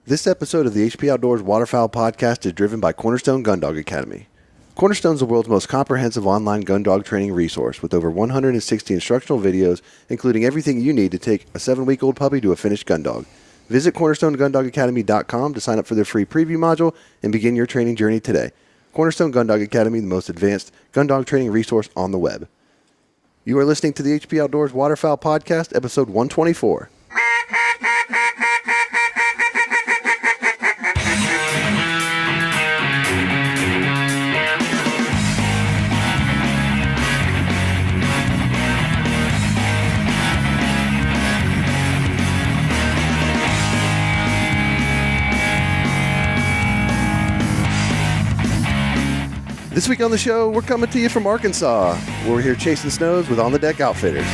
This episode of the HP Outdoors Waterfowl Podcast is driven by Cornerstone Gun Dog Academy. Cornerstone is the world's most comprehensive online gun dog training resource with over 160 instructional videos, including everything you need to take a 7-week-old puppy to a finished gun dog. Visit CornerstoneGunDogAcademy.com to sign up for their free preview module and begin your training journey today. Cornerstone Gun Dog Academy, the most advanced gun dog training resource on the web. You are listening to the HP Outdoors Waterfowl Podcast, episode 124. This week on the show, we're coming to you from Arkansas. We're here chasing snows with On the Deck Outfitters.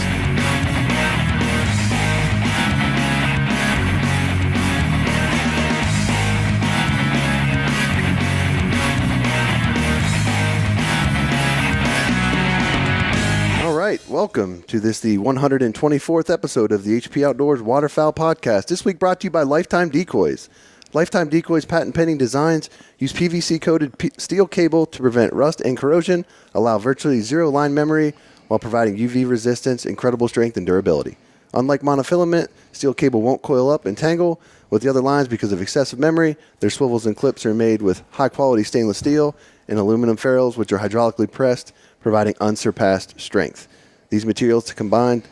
All right, welcome to the 124th episode of the HP Outdoors Waterfowl Podcast. This week brought to you by Lifetime Decoys. Lifetime Decoys patent-pending designs use PVC-coated steel cable to prevent rust and corrosion, allow virtually zero line memory while providing UV resistance, incredible strength, and durability. Unlike monofilament, steel cable won't coil up and tangle with the other lines because of excessive memory. Their swivels and clips are made with high-quality stainless steel and aluminum ferrules, which are hydraulically pressed, providing unsurpassed strength. These materials combined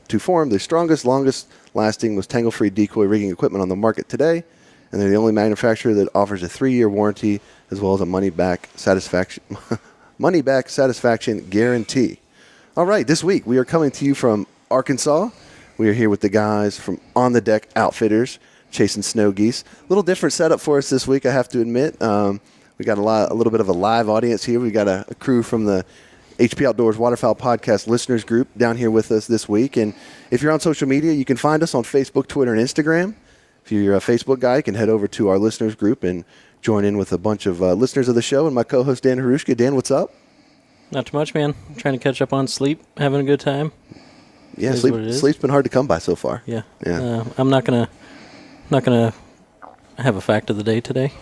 to form the strongest, longest-lasting, most tangle-free decoy rigging equipment on the market today. And they're the only manufacturer that offers a 3-year warranty as well as a money-back satisfaction guarantee. All right, this week we are coming to you from Arkansas. We are here with the guys from On the Deck Outfitters, chasing snow geese. A little different setup for us this week, I have to admit. We got a little bit of a live audience here. We got a crew from the HP Outdoors Waterfowl Podcast listeners group down here with us this week. And if you're on social media, you can find us on Facebook, Twitter, and Instagram. If you're a Facebook guy, you can head over to our listeners group and join in with a bunch of listeners of the show. And my co-host, Dan Harushka. Dan, what's up? Not too much, man. I'm trying to catch up on sleep, having a good time. Yeah, sleep's been hard to come by so far. Yeah. I'm not gonna have a fact of the day today.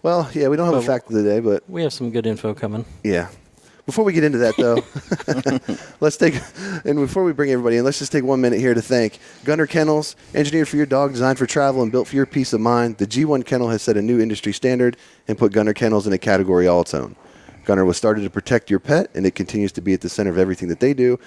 Well, yeah, we don't have a fact of the day, but we have some good info coming. Yeah. Before we get into that, though, before we bring everybody in, let's just take 1 minute here to thank Gunner Kennels, engineered for your dog, designed for travel, and built for your peace of mind. The G1 Kennel has set a new industry standard and put Gunner Kennels in a category all its own. Gunner was started to protect your pet, and it continues to be at the center of everything that they do.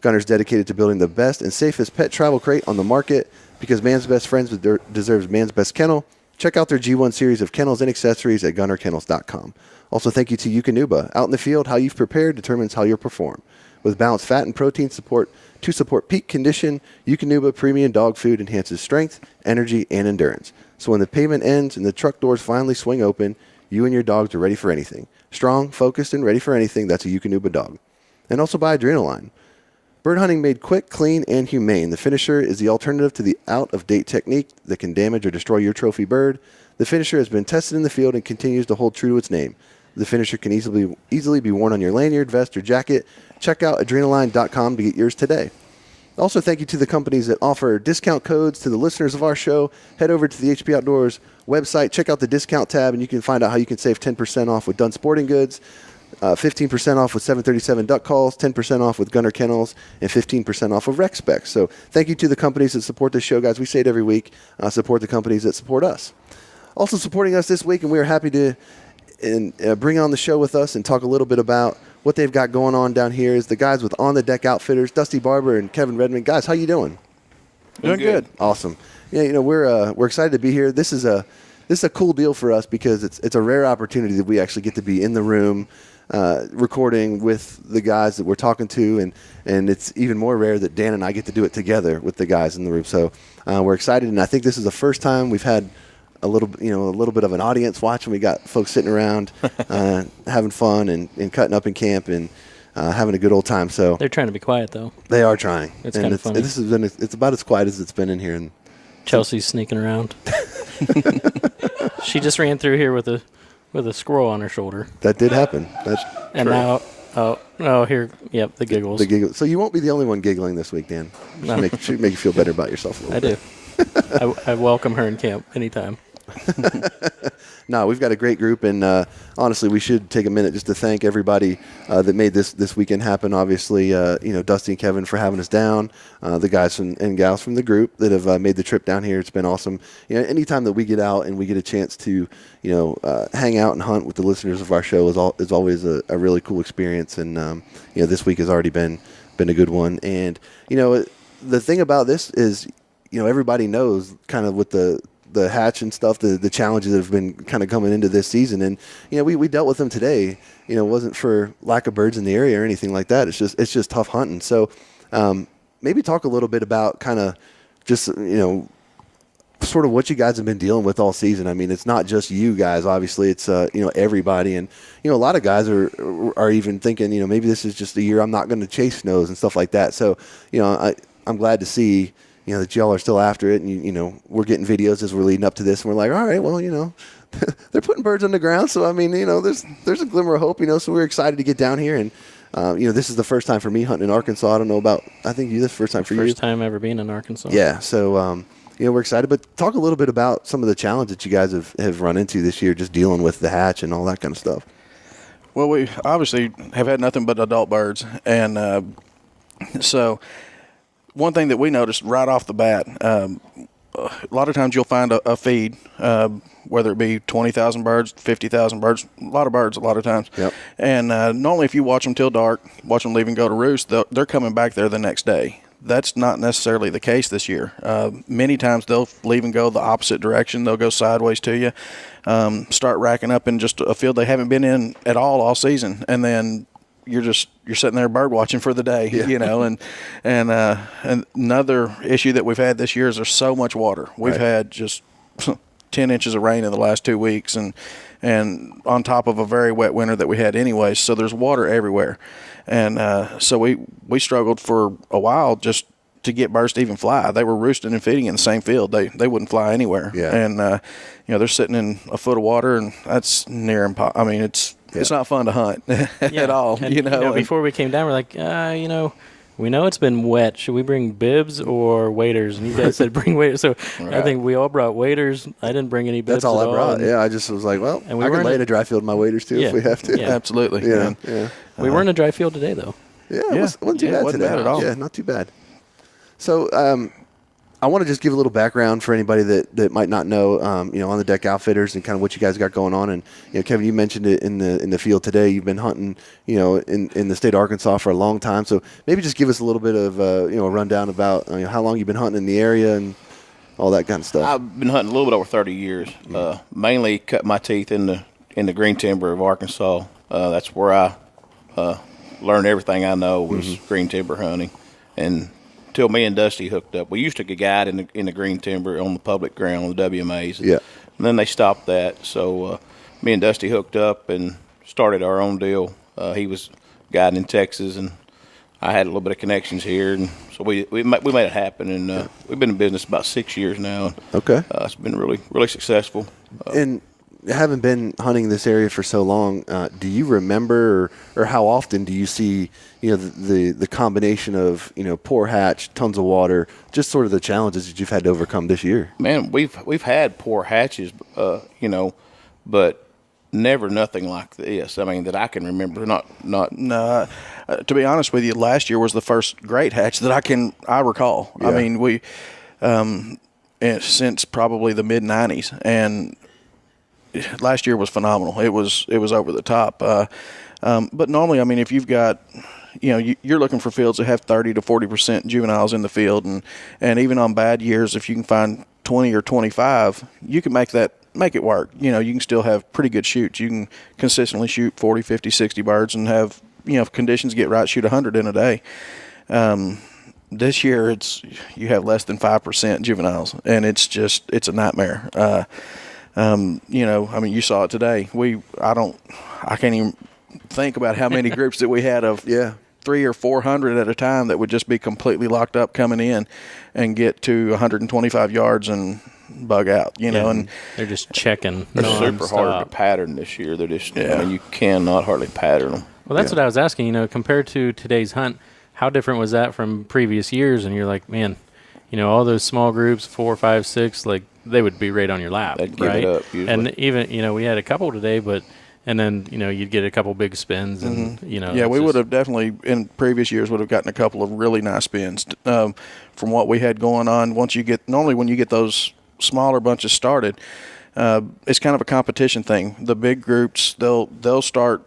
Gunner's dedicated to building the best and safest pet travel crate on the market because man's best friends deserves man's best kennel. Check out their G1 series of kennels and accessories at gunnerkennels.com. Also, thank you to Eukanuba. Out in the field, how you've prepared determines how you'll perform. With balanced fat and protein support to support peak condition, Eukanuba premium dog food enhances strength, energy, and endurance. So when the payment ends and the truck doors finally swing open, you and your dogs are ready for anything. Strong, focused, and ready for anything, that's a Eukanuba dog. And also by Adrenaline. Bird hunting made quick, clean, and humane. The Finisher is the alternative to the out-of-date technique that can damage or destroy your trophy bird. The Finisher has been tested in the field and continues to hold true to its name. The Finisher can easily be worn on your lanyard, vest, or jacket. Check out Adrenaline.com to get yours today. Also, thank you to the companies that offer discount codes to the listeners of our show. Head over to the HP Outdoors website, check out the discount tab, and you can find out how you can save 10% off with Dunn Sporting Goods, 15% off with 737 Duck Calls, 10% off with Gunner Kennels, and 15% off of Rec Specs. So thank you to the companies that support this show, guys. We say it every week. Support the companies that support us. Also supporting us this week, and we are happy to bring on the show with us and talk a little bit about what they've got going on down here is the guys with On the Deck Outfitters, Dusty Barber and Kevin Redmond. Guys, how you doing? Doing good. Awesome. Yeah, we're excited to be here. This is a cool deal for us because it's a rare opportunity that we actually get to be in the room recording with the guys that we're talking to, and it's even more rare that Dan and I get to do it together with the guys in the room. So we're excited, and I think this is the first time we've had a little bit of an audience watching. We got folks sitting around having fun and cutting up in camp and having a good old time. So they're trying to be quiet, though. They are trying. It's kind of funny. It's about as quiet as it's been in here. And Chelsea's sneaking around. She just ran through here with a squirrel on her shoulder. That did happen. And now, here, yep, the giggles. The giggles. So you won't be the only one giggling this week, Dan. No. Should make you feel better about yourself a little bit. I do. I welcome her in camp anytime. No, we've got a great group, and honestly, we should take a minute just to thank everybody that made this weekend happen. Obviously, Dusty and Kevin for having us down, the guys and gals from the group that have made the trip down here. It's been awesome. Anytime that we get out and we get a chance to, hang out and hunt with the listeners of our show is always a really cool experience. And this week has already been a good one. And the thing about this is, everybody knows kind of with the hatch and stuff, the challenges that have been kind of coming into this season. And, we dealt with them today. It wasn't for lack of birds in the area or anything like that. It's just tough hunting. So maybe talk a little bit about kind of just, sort of what you guys have been dealing with all season. I mean, it's not just you guys, obviously it's, everybody. And, a lot of guys are even thinking, maybe this is just a year I'm not going to chase snows and stuff like that. So, I'm glad to see, that y'all are still after it, and we're getting videos as we're leading up to this, and we're like, all right, well, they're putting birds on the ground, so I mean, there's a glimmer of hope, so we're excited to get down here, and this is the first time for me hunting in Arkansas. I don't know about, I think this is the first time for you. First time ever being in Arkansas. Yeah, so we're excited, but talk a little bit about some of the challenges that you guys have run into this year, just dealing with the hatch and all that kind of stuff. Well, we obviously have had nothing but adult birds, and so one thing that we noticed right off the bat, a lot of times you'll find a feed, whether it be 20,000 birds, 50,000 birds, a lot of birds a lot of times. Yep. And normally if you watch them till dark, watch them leave and go to roost, they're coming back there the next day. That's not necessarily the case this year. Many times they'll leave and go the opposite direction. They'll go sideways to you, start racking up in just a field they haven't been in at all season, and then you're sitting there bird watching for the day, and another issue that we've had this year is there's so much water. We've had just 10 inches of rain in the last 2 weeks, and on top of a very wet winter that we had anyways, so there's water everywhere. And so we struggled for a while just to get birds to even fly. They were roosting and feeding in the same field. They wouldn't fly anywhere. Yeah. And they're sitting in a foot of water, and that's near impossible. I mean, it's not fun to hunt at all. And, before we came down, we're like, we know it's been wet. Should we bring bibs or waders? And you guys said bring waders. So right. I think we all brought waders. I didn't bring any bibs. That's all at I brought. all. Yeah, I just was like, well, I can lay in a dry field in my waders too if we have to. Yeah. Absolutely. Yeah. We were in a dry field today, though. Yeah, it wasn't too bad wasn't today. bad at all. Yeah, not too bad. So I want to just give a little background for anybody that might not know, on the Deck Outfitters and kind of what you guys got going on. And Kevin, you mentioned it in the field today. You've been hunting, in the state of Arkansas for a long time. So maybe just give us a little bit of a rundown about how long you've been hunting in the area and all that kind of stuff. I've been hunting a little bit over 30 years. Mainly cut my teeth in the green timber of Arkansas. That's where I learned everything I know was green timber hunting, and till me and Dusty hooked up. We used to get guide in the green timber on the public ground on the WMAs. Yeah. And then they stopped that. So me and Dusty hooked up and started our own deal. He was guiding in Texas, and I had a little bit of connections here, and so we made it happen. And we've been in business about 6 years now. Okay. It's been really, really successful. And having been hunting this area for so long, do you remember or how often do you see the combination of poor hatch, tons of water, just sort of the challenges that you've had to overcome this year? Man, we've had poor hatches, but never nothing like this. I mean, that I can remember. No. To be honest with you, last year was the first great hatch that I recall. Yeah. I mean, we since probably the mid '90s, and last year was phenomenal. It was over the top. But normally, I mean, if you've got, you're looking for fields that have 30 to 40% juveniles in the field, and even on bad years, if you can find 20 or 25, you can make it work. You can still have pretty good shoots. You can consistently shoot 40, 50, 60 birds and have, if conditions get right, shoot 100 in a day. This year, you have less than 5% juveniles, and it's a nightmare. I mean, you saw it today. I can't even think about how many groups that we had of 300 or 400 at a time that would just be completely locked up coming in and get to 125 yards and bug out, and they're just checking. They're super hard to pattern this year. They're just, I mean, you cannot hardly pattern them. Well, that's what I was asking, compared to today's hunt, how different was that from previous years? And you're like, man, all those small groups, 4, 5, 6, like, they would be right on your lap, They'd give right? it up, usually. And even we had a couple today, and then you'd get a couple big spins, and Yeah, we would have definitely in previous years would have gotten a couple of really nice spins from what we had going on. Normally when you get those smaller bunches started, it's kind of a competition thing. The big groups they'll start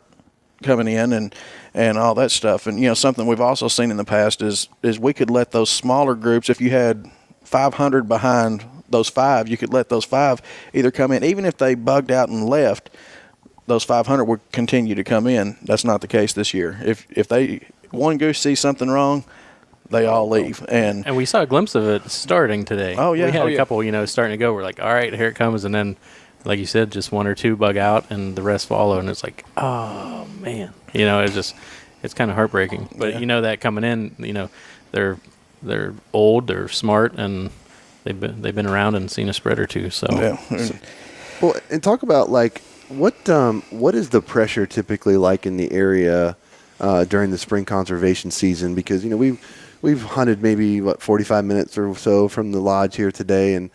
coming in and all that stuff. And something we've also seen in the past is we could let those smaller groups, if you had 500 behind those 5, you could let those 5 either come in, even if they bugged out and left. Those 500 would continue to come in. That's not the case this year. If one goose sees something wrong, they all leave. And we saw a glimpse of it starting today. Oh, yeah. We had Oh, a yeah. couple, starting to go. We're like, all right, here it comes. And then, like you said, just 1 or 2 bug out and the rest follow. And it's like, oh, man. It's kind of heartbreaking. But that coming in, they're old, they're smart, and they've been around and seen a spread or two. So, Well, and talk about like what is the pressure typically like in the area during the spring conservation season? Because we've hunted maybe 45 minutes or so from the lodge here today, and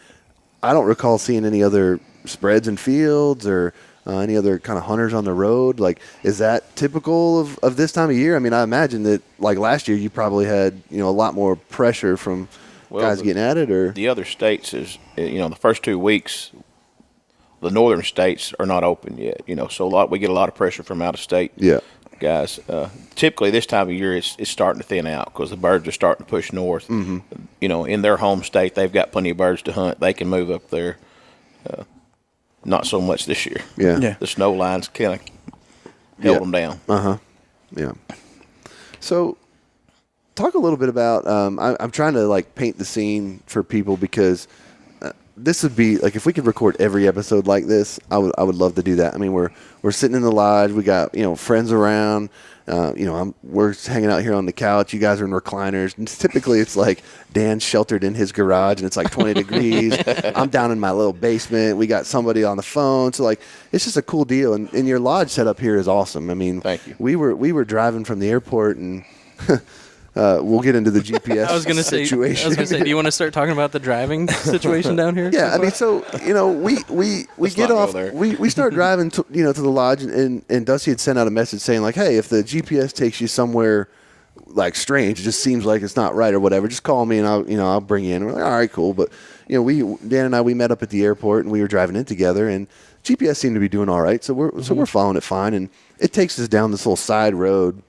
I don't recall seeing any other spreads in fields or any other kind of hunters on the road. Like, is that typical of this time of year? I mean, I imagine that like last year you probably had a lot more pressure from guys getting at it. Or the other states is the first 2 weeks, the northern states are not open yet. So we get a lot of pressure from out of state. Yeah. Guys, typically this time of year it's starting to thin out because the birds are starting to push north. Mm-hmm. In their home state, they've got plenty of birds to hunt. They can move up there. Not so much this year. Yeah. The snow lines kind of held them down. Yeah. So, talk a little bit about. I'm trying to like paint the scene for people because this would be like if we could record every episode like this, I would love to do that. I mean, we're sitting in the lodge, we got friends around. We're hanging out here on the couch. You guys are in recliners. And typically, it's like Dan's sheltered in his garage, and it's like 20 degrees. I'm down in my little basement. We got somebody on the phone. So like, it's just a cool deal. And your lodge setup here is awesome. I mean, thank you. We were driving from the airport, and we'll get into the GPS I was going to say, do you want to start talking about the driving situation down here? Yeah, I mean, so we get off, we start driving to the lodge, and Dusty had sent out a message saying like, hey, if the GPS takes you somewhere like strange, it just seems like it's not right or whatever, just call me and I'll bring you in. We're like, all right, cool. But Dan and I met up at the airport and we were driving in together, and GPS seemed to be doing all right, so we're following it fine, and it takes us down this little side road.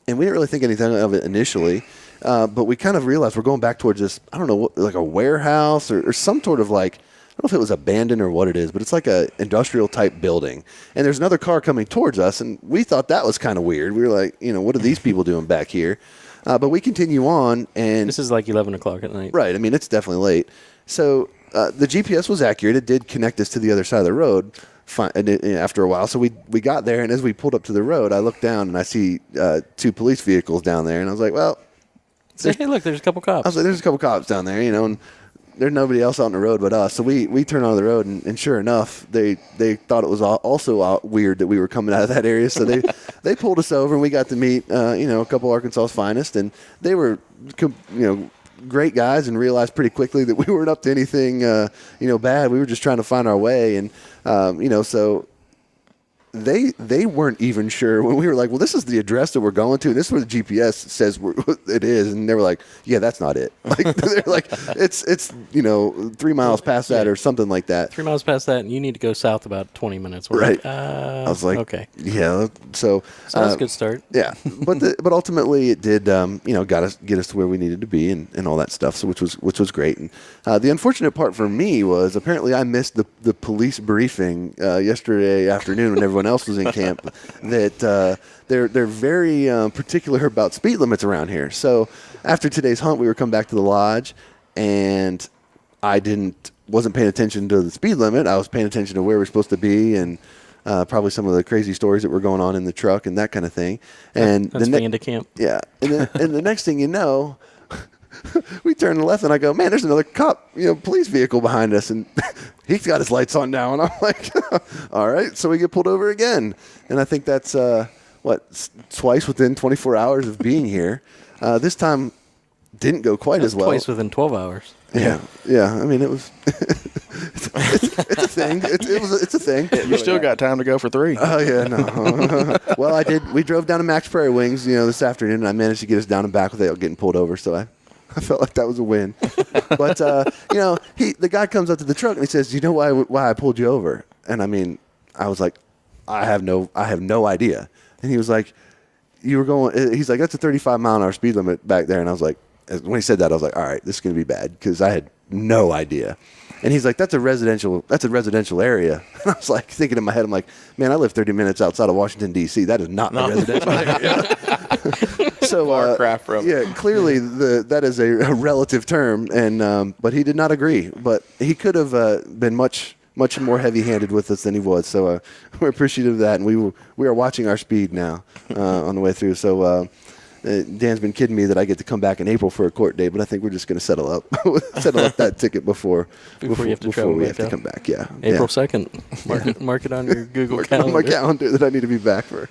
And we didn't really think anything of it initially, but we kind of realized we're going back towards this, I don't know, like a warehouse or some sort of like, I don't know if it was abandoned or what it is, but it's like a industrial type building. And there's another car coming towards us, and we thought that was kind of weird. We were like, what are these people doing back here? But we continue on, and This is like 11 o'clock at night. right. I mean, it's definitely late. So the GPS was accurate. It did connect us to the other side of the road. After a while, so we got there, and as we pulled up to the road, I looked down and I see 2 police vehicles down there, and I was like, well, Hey, look, there's a couple cops. I was like, there's a couple cops down there, and there's nobody else out on the road but us. So we turned on the road, and sure enough, they thought it was also weird that we were coming out of that area, so they pulled us over, and we got to meet a couple of Arkansas's finest, and they were great guys, and realized pretty quickly that we weren't up to anything bad. We were just trying to find our way, and so they weren't even sure when we were like, well, this is the address that we're going to. This is where the GPS says it is. And they were like, yeah, that's not it. Like, they're like, it's 3 miles past that or something like that. 3 miles past that, and you need to go south about 20 minutes. We're Right. Like, I was like, okay. Yeah. So that's a good start. Yeah. But ultimately it did, get us to where we needed to be and all that stuff. So which was great. And the unfortunate part for me was apparently I missed the police briefing yesterday afternoon when everyone else was in camp that they're very particular about speed limits around here. So after today's hunt, we were coming back to the lodge, and I wasn't paying attention to the speed limit. I was paying attention to where we're supposed to be, and probably some of the crazy stories that were going on in the truck and that kind of thing. And that's the end of camp. Yeah, and the next thing you know, we turn to the left, and I go, man, there's another cop, police vehicle behind us, and he's got his lights on now, and I'm like, all right, so we get pulled over again, and I think that's twice within 24 hours of being here. This time didn't go quite as well. Twice within 12 hours. Yeah. I mean, it was. It's a thing. It's a thing. You still got time to go for 3. Oh yeah, no. Well, I did. We drove down to Max Prairie Wings, this afternoon, and I managed to get us down and back without getting pulled over. So I felt like that was a win. But the guy comes up to the truck and he says, "Do you know why I pulled you over?" And I mean, I was like, I have no idea. And he was like, "You were going." He's like, "That's a 35-mile-an-hour speed limit back there." And I was like, when he said that, I was like, "All right, this is gonna be bad," because I had no idea. And he's like, that's a residential area. And I was like, thinking in my head, I'm like, man, I live 30 minutes outside of Washington, D.C. That is not a residential area. So, far cry from it. Yeah, clearly that is a relative term. And but he did not agree. But he could have been much more heavy-handed with us than he was. So we're appreciative of that. And we are watching our speed now on the way through. So Dan's been kidding me that I get to come back in April for a court date, but I think we're just going to settle up that ticket before you have to travel we back have to out. come back. Yeah, April 2nd. Mark it on your Google mark calendar. on my calendar that I need to be back for.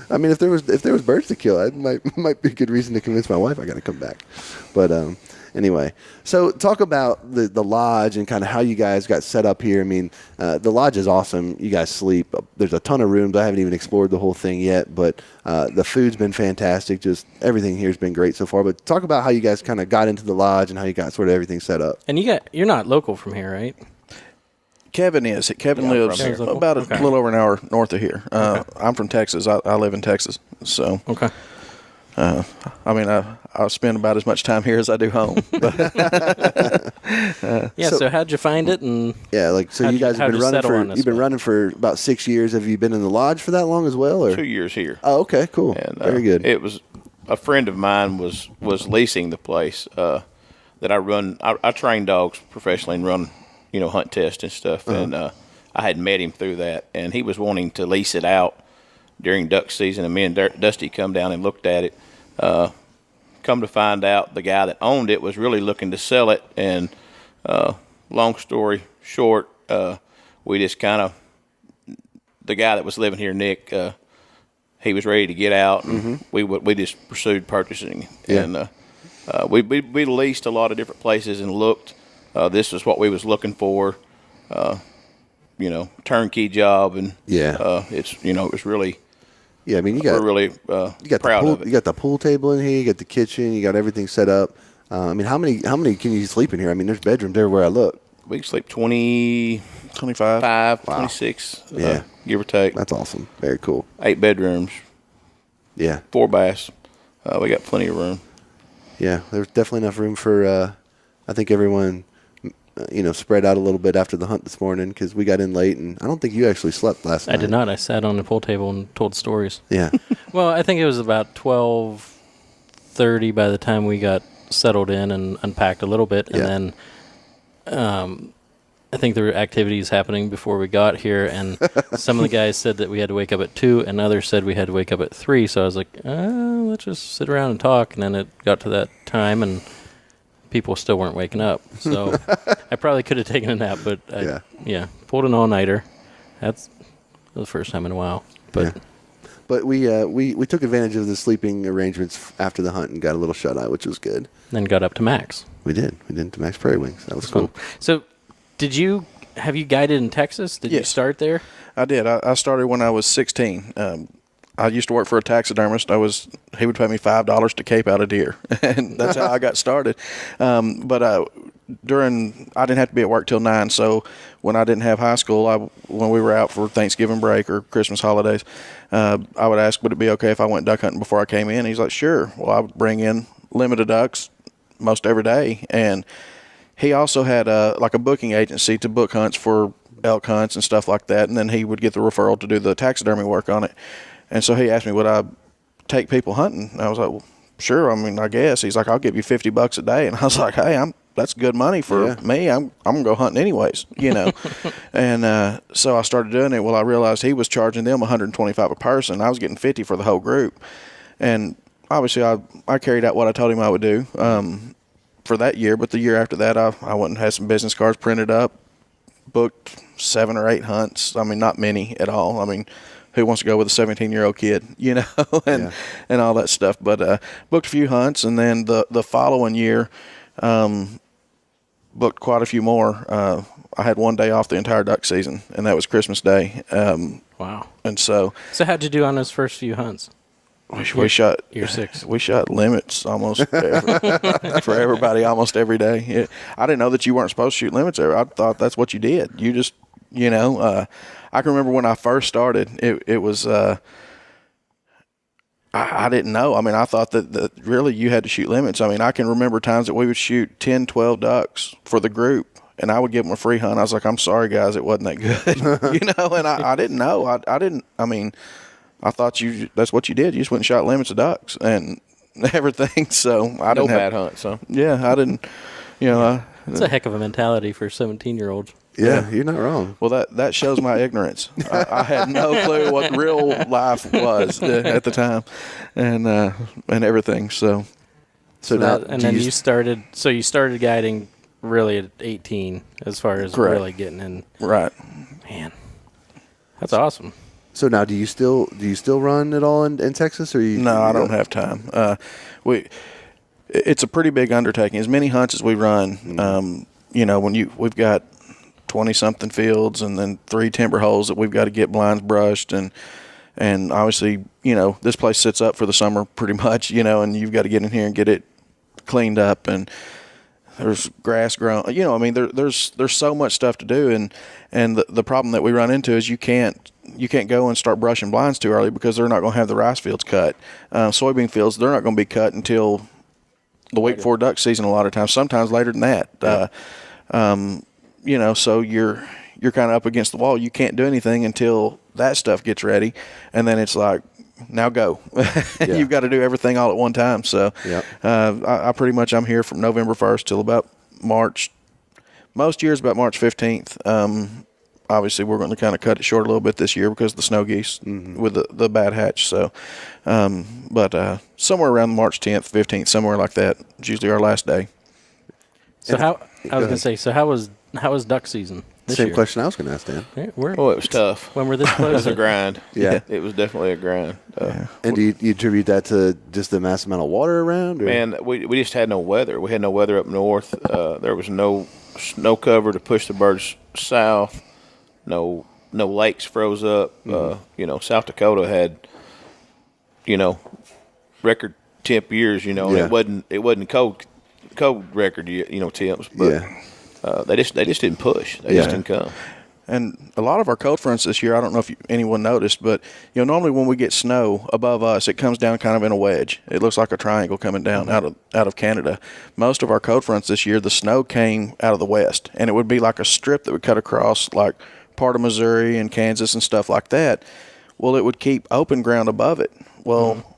I mean, if there was birds to kill, it might be a good reason to convince my wife I got to come back. But anyway, so talk about the lodge and kind of how you guys got set up here. I mean, the lodge is awesome. You guys sleep. There's a ton of rooms. I haven't even explored the whole thing yet, but the food's been fantastic. Just everything here's been great so far. But talk about how you guys kind of got into the lodge and how you got sort of everything set up. And you're not local from here, right? Kevin is. Kevin lives from here. about a Okay. little over an hour north of here. I'm from Texas. I live in Texas. So, Okay. I mean, I'll spend about as much time here as I do home. Yeah. So how'd you find it? And Yeah, so how'd you guys have how'd been you running settle on this you've been one? running for about 6 years. Have you been in the lodge for that long as well? Or 2 years here. Oh, okay, cool, And very good. It was a friend of mine was leasing the place that I run. I train dogs professionally and run, hunt tests and stuff. And I had met him through that, and he was wanting to lease it out during duck season. And me and Dusty come down and looked at it. Come to find out, the guy that owned it was really looking to sell it. And long story short, we just kind of, the guy that was living here, Nick, he was ready to get out, and we just pursued purchasing. Yeah. And we leased a lot of different places and looked. This was what we was looking for, turnkey job, and it's it was really. Yeah, I mean, We're really you got proud the pool, of it. You got the pool table in here. You got the kitchen. You got everything set up. I mean, how many can you sleep in here? I mean, there's bedrooms everywhere I look. We can sleep 25, 25. 26, Yeah. give or take. That's awesome. Very cool. 8 bedrooms, Yeah, 4 baths. We got plenty of room. yeah. There's definitely enough room for. I think everyone, spread out a little bit after the hunt this morning because we got in late, and I don't think you actually slept last night. I did not. I sat on the pool table and told stories. Yeah. Well, I think it was about 12:30 by the time we got settled in and unpacked a little bit, and Yeah. then I think there were activities happening before we got here, and some of the guys said that we had to wake up at 2, and others said we had to wake up at 3. So I was like, let's just sit around and talk. And then it got to that time, and people still weren't waking up. So I probably could have taken a nap, but I pulled an all-nighter. That's the first time in a while. But Yeah. But we took advantage of the sleeping arrangements after the hunt and got a little shut-eye, which was good. then got up to Max. We did to Max Prairie Wings. That was cool. So have you guided in Texas? Did you Yes. start there? I did. I started when I was 16. I used to work for a taxidermist. He would pay me $5 to cape out a deer, and that's how I got started. But I didn't have to be at work till 9. So when I didn't have high school, when we were out for Thanksgiving break or Christmas holidays, I would ask, would it be okay if I went duck hunting before I came in? He's like, sure. Well, I would bring in limited ducks most every day, and he also had a booking agency to book hunts for elk hunts and stuff like that, and then he would get the referral to do the taxidermy work on it. And so he asked me, would I take people hunting? And I was like, well, sure. I mean, I guess. He's like, I'll give you $50 a day. And I was like, hey, that's good money for me. I'm gonna go hunting anyways, And so I started doing it. Well, I realized he was charging them $125 a person. I was getting $50 for the whole group, and obviously I carried out what I told him I would do for that year. But the year after that, I went and had some business cards printed up, booked 7 or 8 hunts. I mean, not many at all. I mean, who wants to go with a 17-year-old kid, and all that stuff. But booked a few hunts, and then the following year, booked quite a few more. I had one day off the entire duck season, and that was Christmas Day. Wow. And so how'd you do on those first few hunts? we shot Year 6. We shot limits almost for everybody almost every day. I didn't know that you weren't supposed to shoot limits ever. I thought that's what you did. You just, I can remember when I first started, it was, I didn't know. I mean, I thought that really you had to shoot limits. I mean, I can remember times that we would shoot 10, 12 ducks for the group, and I would give them a free hunt. I was like, I'm sorry, guys, it wasn't that good. And I didn't know. I thought that's what you did. You just went and shot limits of ducks and everything. So I didn't No bad hunts, huh? Yeah, I didn't, It's a heck of a mentality for 17-year-olds. Yeah, you're not wrong. Well, that shows my ignorance. I had no clue what real life was at the time, and everything. So now, and then you started. So you started guiding really at 18, as far as Correct. really getting in. Right. Man, that's awesome. So now, do you still run at all in Texas, or you? No, I don't have time. It's a pretty big undertaking. As many hunts as we run, when we've got 20-something fields and then 3 timber holes that we've got to get blinds brushed, and obviously, this place sits up for the summer pretty much, and you've got to get in here and get it cleaned up, and there's grass grown. There's so much stuff to do, and the problem that we run into is you can't go and start brushing blinds too early because they're not going to have the rice fields cut. Soybean fields, they're not going to be cut until the week before duck season a lot of times, sometimes later than that. Yeah. So you're kind of up against the wall. You can't do anything until that stuff gets ready, and then it's like, now go. Yeah. You've got to do everything all at one time. So Yep. I'm here from November 1st till about March. Most years about March 15th. Obviously, we're going to kind of cut it short a little bit this year because of the snow geese with the bad hatch. So, but somewhere around March 10th, 15th, somewhere like that is usually our last day. So how was duck season this Same year? question I was going to ask, Dan. Yeah, It was tough. when we're this It close, was a grind. Yeah. It was definitely a grind. And do you attribute that to just the mass amount of water around? Or? Man, we just had no weather. We had no weather up north. There was no snow cover to push the birds south. No lakes froze up. South Dakota had, record temp years. And it wasn't cold record temps, but they just didn't push. They just didn't come. And a lot of our cold fronts this year, I don't know if anyone noticed, but normally when we get snow above us, it comes down kind of in a wedge. It looks like a triangle coming down out of Canada. Most of our cold fronts this year, the snow came out of the west, and it would be like a strip that would cut across like part of Missouri and Kansas and stuff like that. Well, it would keep open ground above it. Well,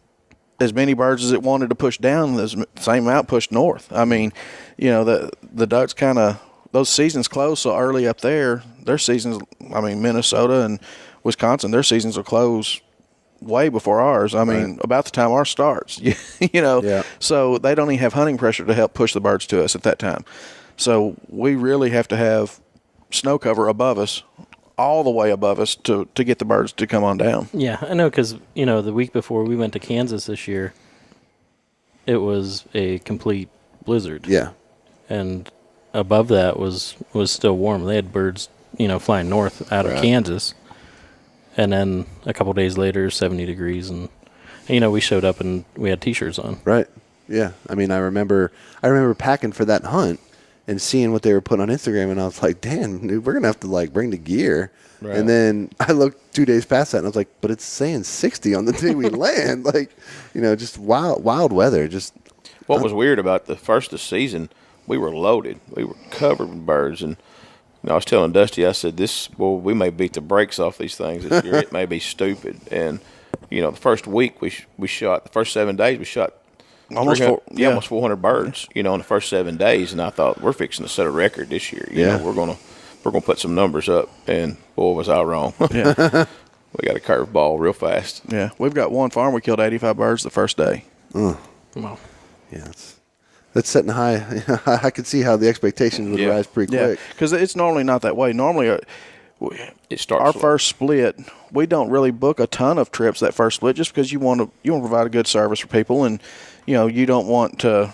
as many birds as it wanted to push down, the same amount pushed north. I mean, the ducks kind of, those seasons close so early up there. Their seasons, Minnesota and Wisconsin, their seasons will close way before ours. About the time ours starts, Yeah. So they don't even have hunting pressure to help push the birds to us at that time. So we really have to have snow cover above us, all the way above us to get the birds to come on down. Yeah, I know, because the week before we went to Kansas this year, it was a complete blizzard. Yeah. And above that was still warm. They had birds, flying north out of Kansas, and then a couple days later, 70 degrees, and we showed up and we had t-shirts on. Right. Yeah. I remember packing for that hunt and seeing what they were putting on Instagram, and I was like, "Damn, dude, we're gonna have to bring the gear." Right. And then I looked 2 days past that, and I was like, "But it's saying 60 on the day we land." Just wild weather. Just What was weird about the first of the season, we were loaded. We were covered with birds, and I was telling Dusty, I said, we may beat the brakes off these things this year. It may be stupid. And the first week we shot, the first 7 days we shot almost 400 birds. In the first 7 days, and I thought we're fixing to set a record this year. We're gonna put some numbers up, and boy was I wrong. Yeah. We got a curveball real fast. Yeah, we've got one farm we killed 85 birds the first day. Wow. yeah, that's setting high. I could see how the expectations would rise pretty quick. Because it's normally not that way. Normally, It starts our slow. first split, we don't really book a ton of trips that first split, just because you want to provide a good service for people, and you don't want to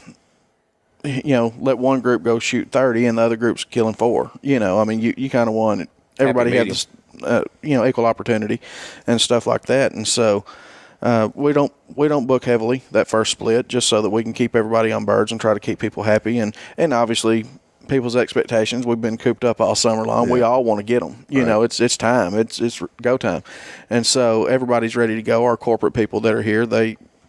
let one group go shoot 30 and the other group's killing 4. I mean, you kind of want everybody had this, equal opportunity and stuff like that. And so we don't book heavily that first split just so that we can keep everybody on birds and try to keep people happy. And obviously people's expectations, we've been cooped up all summer long. Yeah. We all want to get them. It's time. It's go time. And so everybody's ready to go. Our corporate people that are here,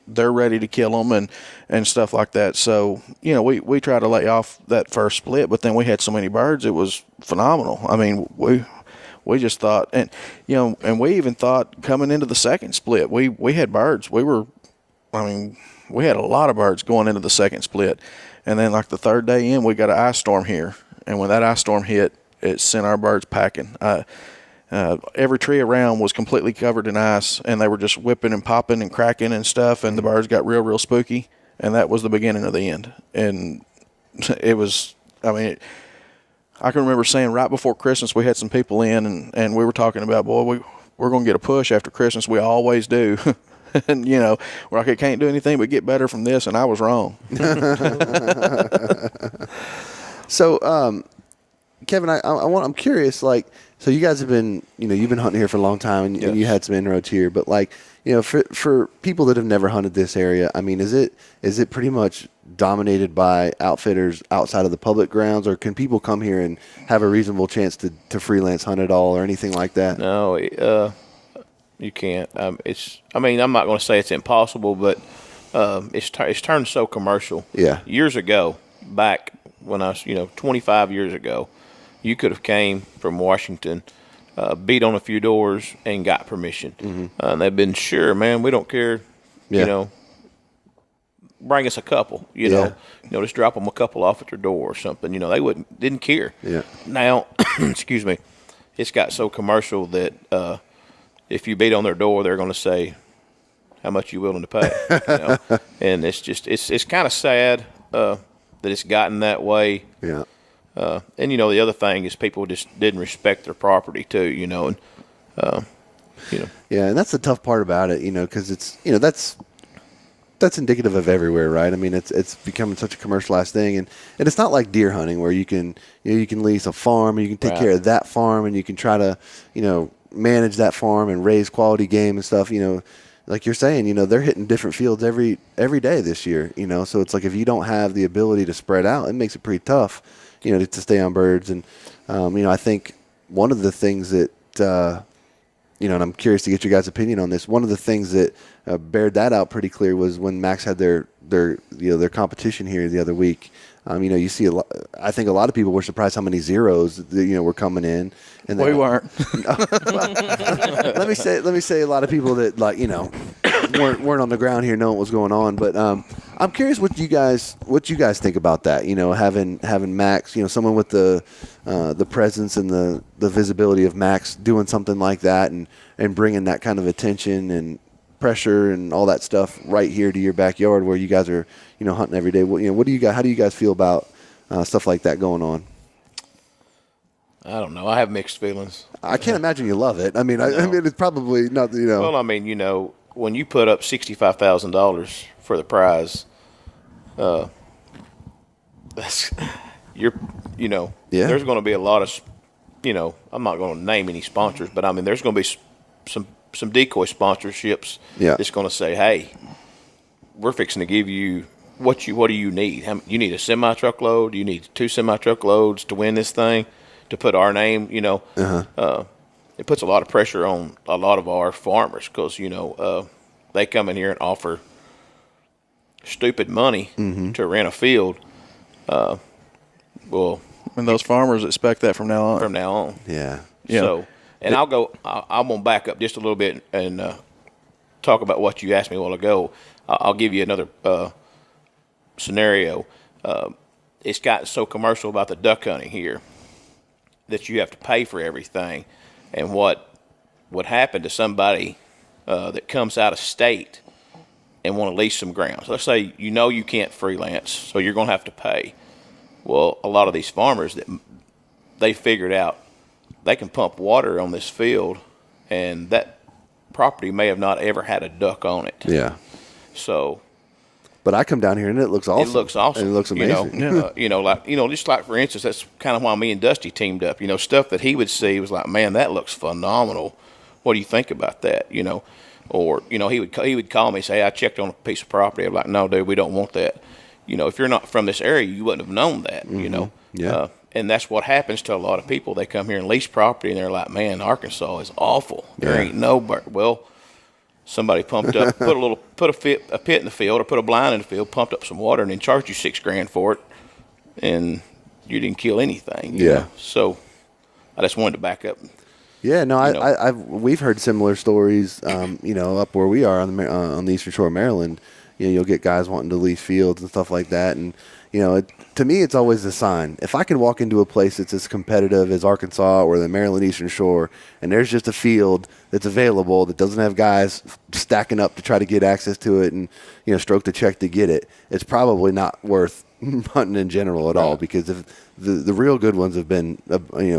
they're ready to kill them and stuff like that. So, we try to lay off that first split, but then we had so many birds, it was phenomenal. I mean, we just thought, and we even thought coming into the second split, we had birds. We had a lot of birds going into the second split. And then like the third day in, we got an ice storm here. And when that ice storm hit, it sent our birds packing. Every tree around was completely covered in ice, and they were just whipping and popping and cracking and stuff, and the birds got real, real spooky, and that was the beginning of the end. And it was, I can remember saying right before Christmas we had some people in, and we were talking about, boy, we're going to get a push after Christmas. We always do. And, we're like, it can't do anything but get better from this, and I was wrong. So, Kevin, I'm curious, so you guys have been, you've been hunting here for a long time, and, yes. and you had some inroads here, but for people that have never hunted this area, is it pretty much dominated by outfitters outside of the public grounds, or can people come here and have a reasonable chance to freelance hunt at all or anything like that? No, you can't. I'm not going to say it's impossible, but it's turned so commercial. Yeah. Years ago, back when I was, 25 years ago, you could have came from Washington, beat on a few doors, and got permission. Mm-hmm. And they've been, sure, man, we don't care, bring us a couple, just drop them a couple off at their door or something. They didn't care. Yeah. Now, excuse me, it's got so commercial that if you beat on their door, they're going to say, how much you willing to pay? And it's just, it's kind of sad that it's gotten that way. Yeah. And the other thing is people just didn't respect their property too, and Yeah, and that's the tough part about it, because it's that's indicative of everywhere, right? It's becoming such a commercialized thing, and it's not like deer hunting where you can lease a farm and you can take care of that farm and you can try to manage that farm and raise quality game and stuff. Like you're saying, they're hitting different fields every day this year. So it's like if you don't have the ability to spread out, it makes it pretty tough. To stay on birds. And, I think one of the things that, and I'm curious to get your guys' opinion on this. One of the things that bared that out pretty clear was when Max had their competition here the other week. You see I think a lot of people were surprised how many zeros were coming in. And we weren't. let me say a lot of people that weren't on the ground here knowing what was going on. But I'm curious what you guys think about that. Having Max, someone with the presence and the visibility of Max doing something like that and bringing that kind of attention and pressure and all that stuff right here to your backyard where you guys are hunting every day. What do you guys? How do you guys feel about stuff like that going on? I don't know. I have mixed feelings. I can't imagine you love it. It's probably not. Well, when you put up $65,000 for the prize, that's there's going to be a lot of, I'm not going to name any sponsors, but there's going to be some decoy sponsorships. Yeah. That's going to say, hey, we're fixing to give you what do you need? You need a semi truckload. You need 2 semi truckloads to win this thing. To put our name, it puts a lot of pressure on a lot of our farmers because, they come in here and offer stupid money to rent a field. And those farmers expect that from now on. From now on. Yeah. So, and I'm going to back up just a little bit and talk about what you asked me a while ago. I'll give you another scenario. It's gotten so commercial about the duck hunting here that you have to pay for everything. And what would happen to somebody that comes out of state and want to lease some grounds? Let's say you can't freelance, so you're going to have to pay. Well, a lot of these farmers, they figured out they can pump water on this field, and that property may have not ever had a duck on it. Yeah. So But I come down here and it looks awesome. It looks awesome. And it looks amazing. Just like for instance, that's kind of why me and Dusty teamed up. Stuff that he would see was like, man, that looks phenomenal. What do you think about that? Or he would call me and say, I checked on a piece of property. I'm like, no, dude, we don't want that. If you're not from this area, you wouldn't have known that. Yeah. And that's what happens to a lot of people. They come here and lease property, and they're like, man, Arkansas is awful. There ain't no well. Somebody pumped up, put a pit in the field, or put a blind in the field, pumped up some water, and then charged you $6,000 for it, and you didn't kill anything. You know? So I just wanted to back up. Yeah, no, we've heard similar stories. Up where we are on the Eastern Shore of Maryland, you'll get guys wanting to lease fields and stuff like that, and to me, it's always a sign. If I can walk into a place that's as competitive as Arkansas or the Maryland Eastern Shore, and there's just a field that's available that doesn't have guys stacking up to try to get access to it and stroke the check to get it, it's probably not worth hunting in general at all. Because if the real good ones have been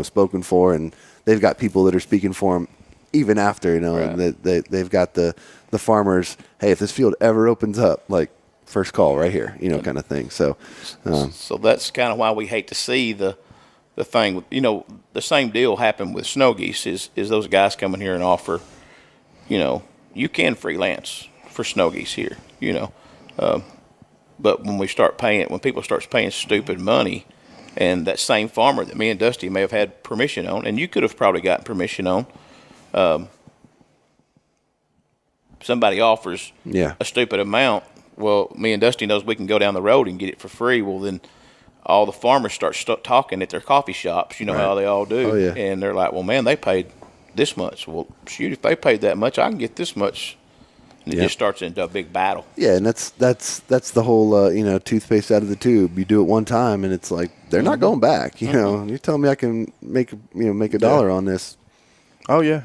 spoken for, and they've got people that are speaking for them even after and they've got the farmers. Hey, if this field ever opens up, like, first call right here, kind of thing. So that's kind of why we hate to see the thing. The same deal happened with snow geese. Is those guys coming here and offer, you can freelance for snow geese here, but when people start paying stupid money, and that same farmer that me and Dusty may have had permission on, and you could have probably gotten permission on, somebody offers a stupid amount. Well, me and Dusty knows we can go down the road and get it for free. Well, then all the farmers start talking at their coffee shops. How they all do. Oh, yeah. And they're like, well, man, they paid this much. Well, shoot, if they paid that much, I can get this much. And it just starts into a big battle. Yeah, and that's the whole toothpaste out of the tube. You do it one time, and it's like they're not going back. You're telling me I can make a dollar on this. Oh yeah,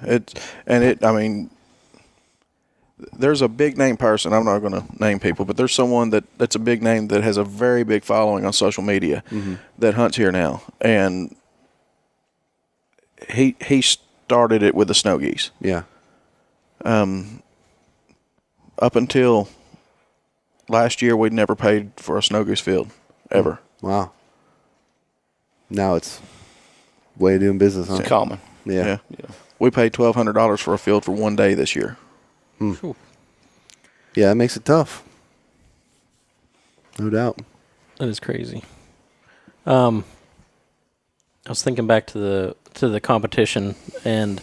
there's a big name person. I'm not going to name people, but there's someone that's a big name that has a very big following on social media that hunts here now, and he started it with the snow geese. Yeah. Up until last year, we'd never paid for a snow goose field ever. Wow. Now it's way of doing business, huh? It's common. Yeah. We paid $1,200 for a field for one day this year. Yeah, it makes it tough. No doubt. That is crazy. I was thinking back to the competition, and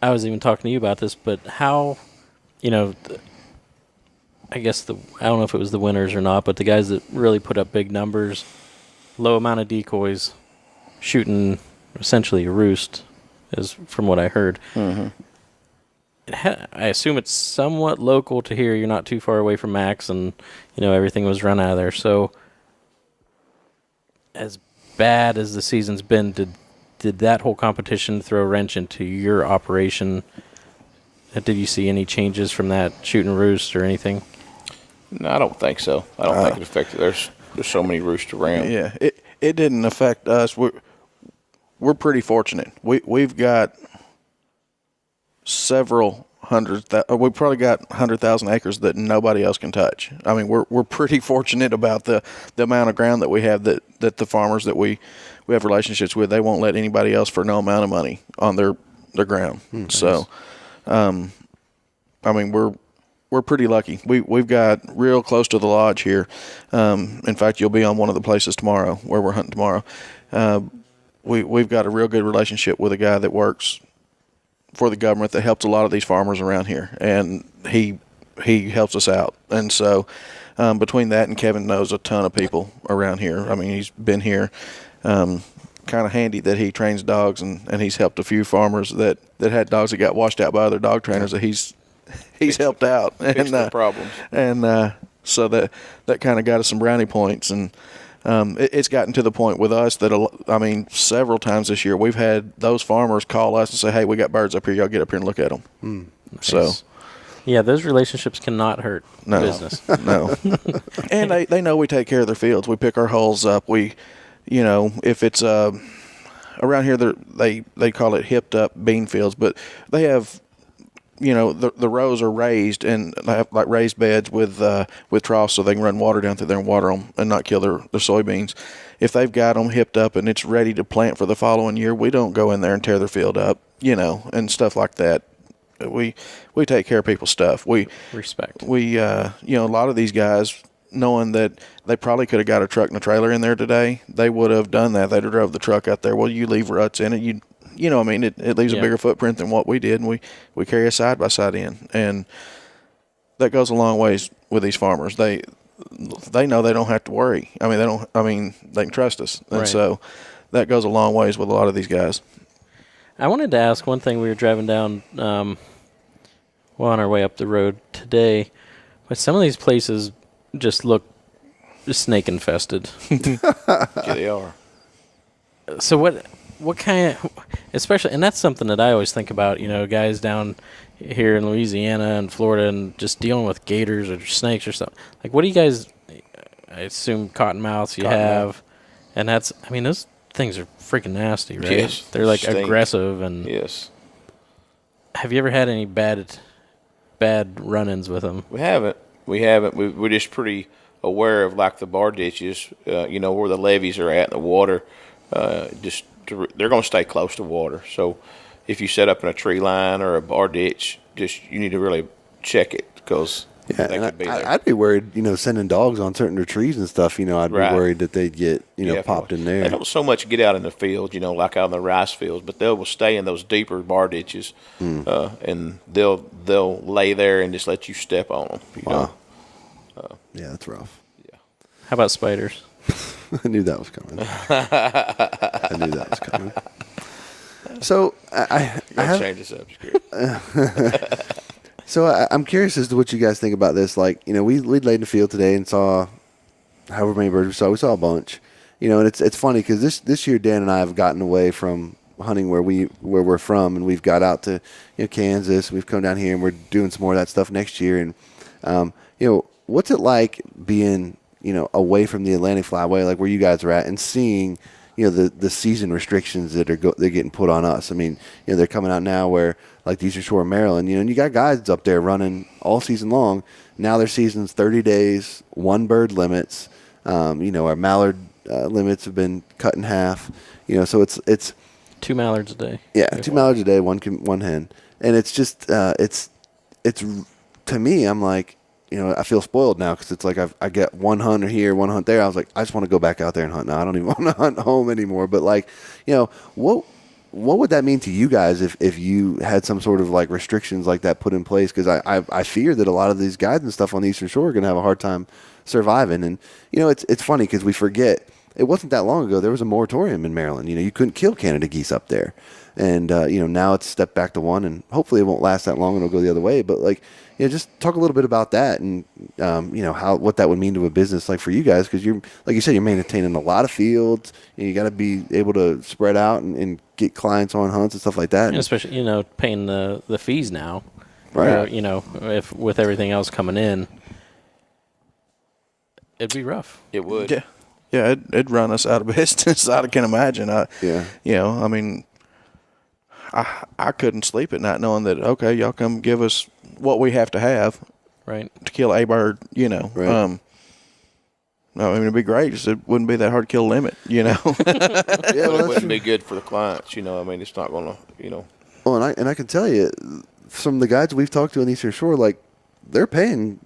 I was even talking to you about this, but how, I guess I don't know if it was the winners or not, but the guys that really put up big numbers, low amount of decoys, shooting essentially a roost, is from what I heard. Mm-hmm. I assume it's somewhat local to here. You're not too far away from Max, and everything was run out of there. So, as bad as the season's been, did that whole competition throw a wrench into your operation? Did you see any changes from that shooting roost or anything? No, I don't think so. I don't think it affected. There's so many roosts around. Yeah, it didn't affect us. We're pretty fortunate. We've got several we probably got 100,000 acres that nobody else can touch. I mean, we're pretty fortunate about the amount of ground that we have, that the farmers that we have relationships with, they won't let anybody else for no amount of money on their ground. Nice. So, I mean, we're pretty lucky. We've got real close to the lodge here. In fact, you'll be on one of the places tomorrow where we're hunting tomorrow. We've got a real good relationship with a guy that works for the government that helps a lot of these farmers around here, and he helps us out. And so between that and Kevin knows a ton of people around here. I mean, he's been here. Kind of handy that he trains dogs, and he's helped a few farmers that had dogs that got washed out by other dog trainers that he's helped out. Fix their problems. And so that kind of got us some brownie points. And it's gotten to the point with us that, several times this year we've had those farmers call us and say, hey, we got birds up here. Y'all get up here and look at them. Nice. So, yeah, those relationships cannot hurt business. No. And they know we take care of their fields. We pick our hulls up. If it's around here, they call it hipped up bean fields, but they have the rows are raised and have like raised beds with troughs so they can run water down through there and water them and not kill their soybeans. If they've got them hipped up and it's ready to plant for the following year, we don't go in there and tear their field up, and stuff like that. We take care of people's stuff. We Respect. a lot of these guys, knowing that they probably could have got a truck and a trailer in there today, they would have done that. They'd have drove the truck out there. Well, you leave ruts in it. It leaves a bigger footprint than what we did, and we carry a side by side in, and that goes a long ways with these farmers. They know they don't have to worry. They can trust us, and Right. so that goes a long ways with a lot of these guys. I wanted to ask one thing. We were driving down, on our way up the road today, but some of these places just look snake infested. Yeah, they are. So what kind of, especially, and that's something that I always think about, guys down here in Louisiana and Florida and just dealing with gators or snakes or something. Like, what do you guys, I assume cottonmouths you have, and those things are freaking nasty, right? Yes, They're like stink. aggressive and. Yes. Have you ever had any bad run-ins with them? We haven't. We're just pretty aware of like the bar ditches, where the levees are at in the water. They're going to stay close to water. So if you set up in a tree line or a bar ditch, you need to really check it because they could be there. I'd be worried, sending dogs on certain trees and stuff. I'd be worried that they'd get, popped in there. They don't so much get out in the field, like out in the rice fields, but they will stay in those deeper bar ditches, and they'll lay there and just let you step on them. Wow. Yeah, that's rough. Yeah. How about spiders? I knew that was coming. So I have, change the subject. So I'm curious as to what you guys think about this. Like, we laid in the field today and saw however many birds we saw. We saw a bunch. And it's funny because this year Dan and I have gotten away from hunting where we're from, and we've got out to Kansas. We've come down here and we're doing some more of that stuff next year. And what's it like being away from the Atlantic Flyway, like where you guys are at, and seeing the season restrictions that they're getting put on us. I mean, they're coming out now where like the Eastern Shore of Maryland, and you got guys up there running all season long. Now their season's 30 days, one bird limits. Our mallard limits have been cut in half. So it's 2 mallards a day. Yeah, 2 mallards a day, one hen, and it's just it's to me, I'm like, I feel spoiled now because it's like I get one hunt here, one hunt there. I was like, I just want to go back out there and hunt now. I don't even want to hunt home anymore. But like, what would that mean to you guys if you had some sort of like restrictions like that put in place? Because I fear that a lot of these guys and stuff on the Eastern Shore are going to have a hard time surviving. And it's funny because we forget it wasn't that long ago there was a moratorium in Maryland. You couldn't kill Canada geese up there, and now it's stepped back to one, and hopefully it won't last that long and it'll go the other way. But like, just talk a little bit about that and what that would mean to a business like for you guys, because you're, like you said, you're maintaining a lot of fields. You got to be able to spread out and get clients on hunts and stuff like that. And especially paying the fees now, right? If with everything else coming in, it'd be rough. It would. Yeah, it'd run us out of business. I can imagine. I couldn't sleep at night knowing that, okay, y'all come give us what we have to have, right, to kill a bird. Right. It'd be great. Just it wouldn't be that hard to kill limit. Yeah, well, it wouldn't be good for the clients. It's not going to. Well, and I can tell you, from the guys we've talked to on the Eastern Shore, like they're paying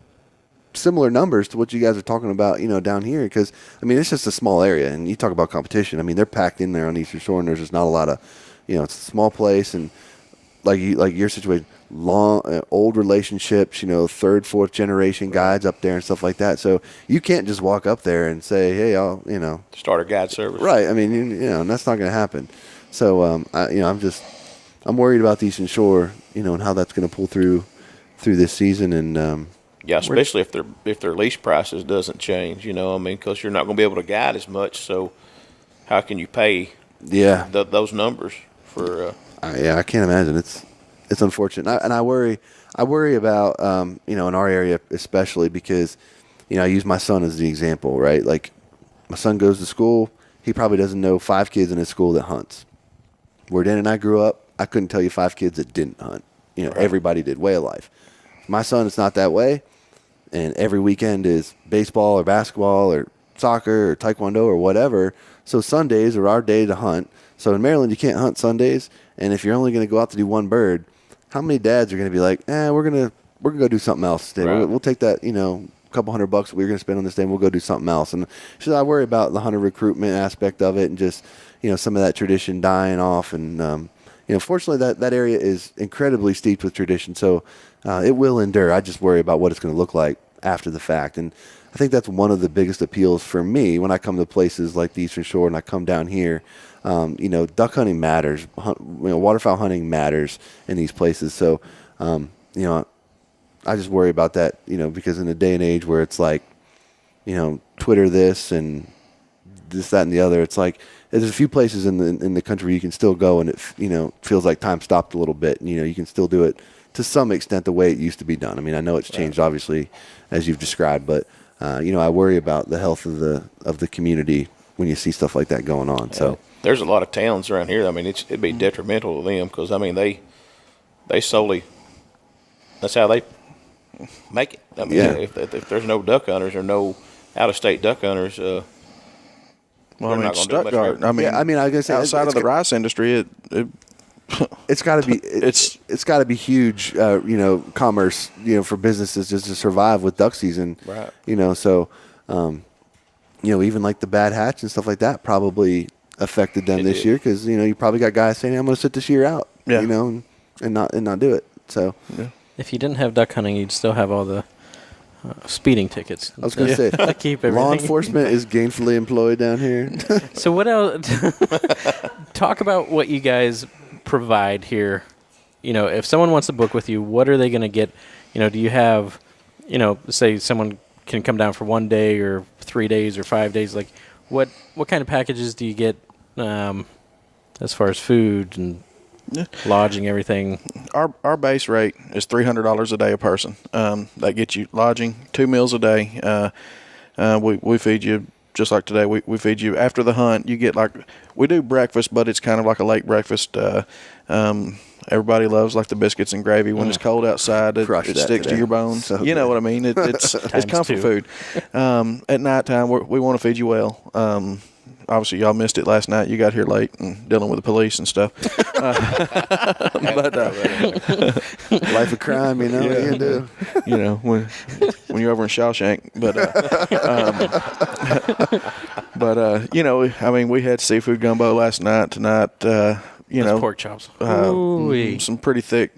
similar numbers to what you guys are talking about, down here. Because it's just a small area, and you talk about competition. They're packed in there on the Eastern Shore, and there's just not a lot of, it's a small place, and like your situation, long old relationships, third, fourth generation guides up there and stuff like that. So you can't just walk up there and say, hey, I'll start a guide service, right? And that's not going to happen. So I'm worried about the Eastern Shore, and how that's going to pull through this season, and yeah, especially if their lease prices doesn't change, because you're not going to be able to guide as much. So how can you pay? Yeah, those numbers for. I can't imagine. It's unfortunate, and I worry about in our area especially because I use my son as the example, right? Like my son goes to school, he probably doesn't know 5 kids in his school that hunts. Where Dan and I grew up, I couldn't tell you 5 kids that didn't hunt. everybody did, way of life. My son, it's not that way, and every weekend is baseball or basketball or soccer or taekwondo or whatever. So Sundays are our day to hunt. So in Maryland, you can't hunt Sundays, and if you're only going to go out to do one bird, how many dads are going to be like, we're gonna go do something else today. Right. We'll take that, couple $100 we're going to spend on this day, and we'll go do something else. And so I worry about the hunter recruitment aspect of it, and just some of that tradition dying off. And fortunately that area is incredibly steeped with tradition, so it will endure. I just worry about what it's going to look like after the fact. And I think that's one of the biggest appeals for me when I come to places like the Eastern Shore and I come down here. Duck hunting matters. Waterfowl hunting matters in these places. So I just worry about that, because in a day and age where it's like, Twitter this and this, that, and the other, it's like there's a few places in the country where you can still go, and it feels like time stopped a little bit. And, you can still do it to some extent the way it used to be done. I mean, I know it's changed obviously as you've described, but I worry about the health of the community when you see stuff like that going on. So there's a lot of towns around here. I mean, it'd be detrimental to them because I mean they solely, that's how they make it. I mean, if there's no duck hunters or no out-of-state duck hunters, well, I mean, not gonna do much Stuttgart. good. I mean, I was gonna say outside of the rice industry, it's got to be it's got to be huge, commerce, for businesses just to survive with duck season, Right. So, even like the bad hatch and stuff like that probably affected them this year because you probably got guys saying, I'm going to sit this year out, and not do it. So. Yeah. If you didn't have duck hunting, you'd still have all the speeding tickets. I was going to say, keep everything. Law enforcement is gainfully employed down here. So what else? Talk about what you guys provide here. If someone wants to book with you, what are they going to get? Do you have, say someone can come down for 1 day or 3 days or 5 days? Like, what kind of packages do you get as far as food and lodging, everything? Our base rate is $300 a day a person. That gets you lodging, 2 meals a day. We feed you just like today. We feed you after the hunt. You get we do breakfast, but it's kind of like a late breakfast. Everybody loves like the biscuits and gravy when it's cold outside. It sticks today. to your bones. So you know what I mean? It's comfort food. At nighttime, we want to feed you well. Obviously, y'all missed it last night. You got here late and dealing with the police and stuff. But Life of crime, what are you gonna do? When you're over in Shawshank. I mean, we had seafood gumbo last night. Tonight, Those pork chops. Some pretty thick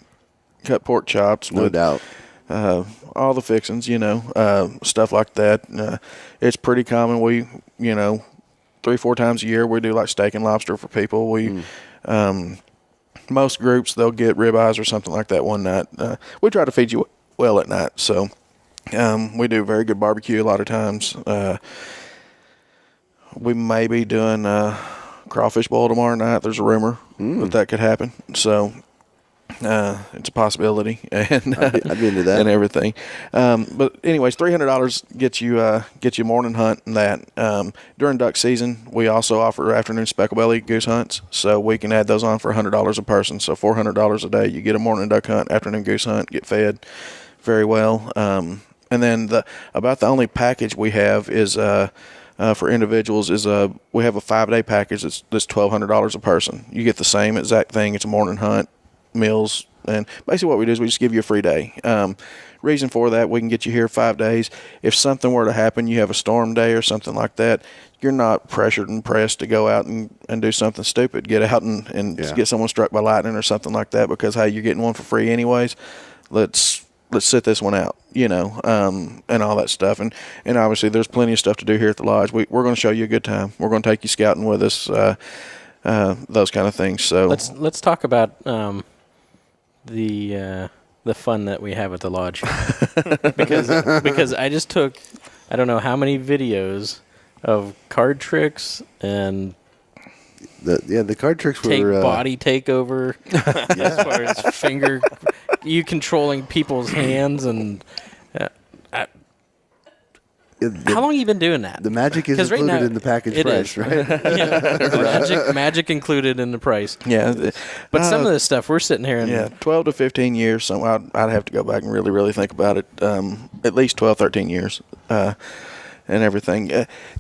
cut pork chops. No doubt. All the fixings, stuff like that. It's pretty common. We, 3-4 times a year we do like steak and lobster for people. We most groups they'll get ribeyes or something like that one night. We try to feed you well at night, so we do very good barbecue a lot of times. We may be doing crawfish boil tomorrow night. There's a rumor that could happen, so it's a possibility, and I'd be into that and everything. But anyways, $300 gets you morning hunt and that. During duck season, we also offer afternoon specklebelly goose hunts, so we can add those on for $100 a person. So $400 a day, you get a morning duck hunt, afternoon goose hunt, get fed very well. And then about the only package we have is for individuals is we have a 5-day package that's $1,200 a person. You get the same exact thing. It's a morning hunt, meals, and basically what we do is we just give you a free day. Reason for that, we can get you here 5 days. If something were to happen, you have a storm day or something like that, you're not pressured and pressed to go out and do something stupid, get out and get someone struck by lightning or something like that, because hey, you're getting one for free anyways. Let's sit this one out, and all that stuff. And obviously there's plenty of stuff to do here at the lodge. We're going to show you a good time. We're going to take you scouting with us, those kind of things. So let's talk about the fun that we have at the lodge, because I just took I don't know how many videos of card tricks and the card tricks were body takeover as far as finger you controlling people's hands and How long you been doing that? The magic is 'Cause right included now- in the package it price, is. right? Magic included in the price. Yeah. But some of this stuff we're sitting here and Yeah, 12 to 15 years. So I'd have to go back and really, really think about it. At least 12, 13 years and everything.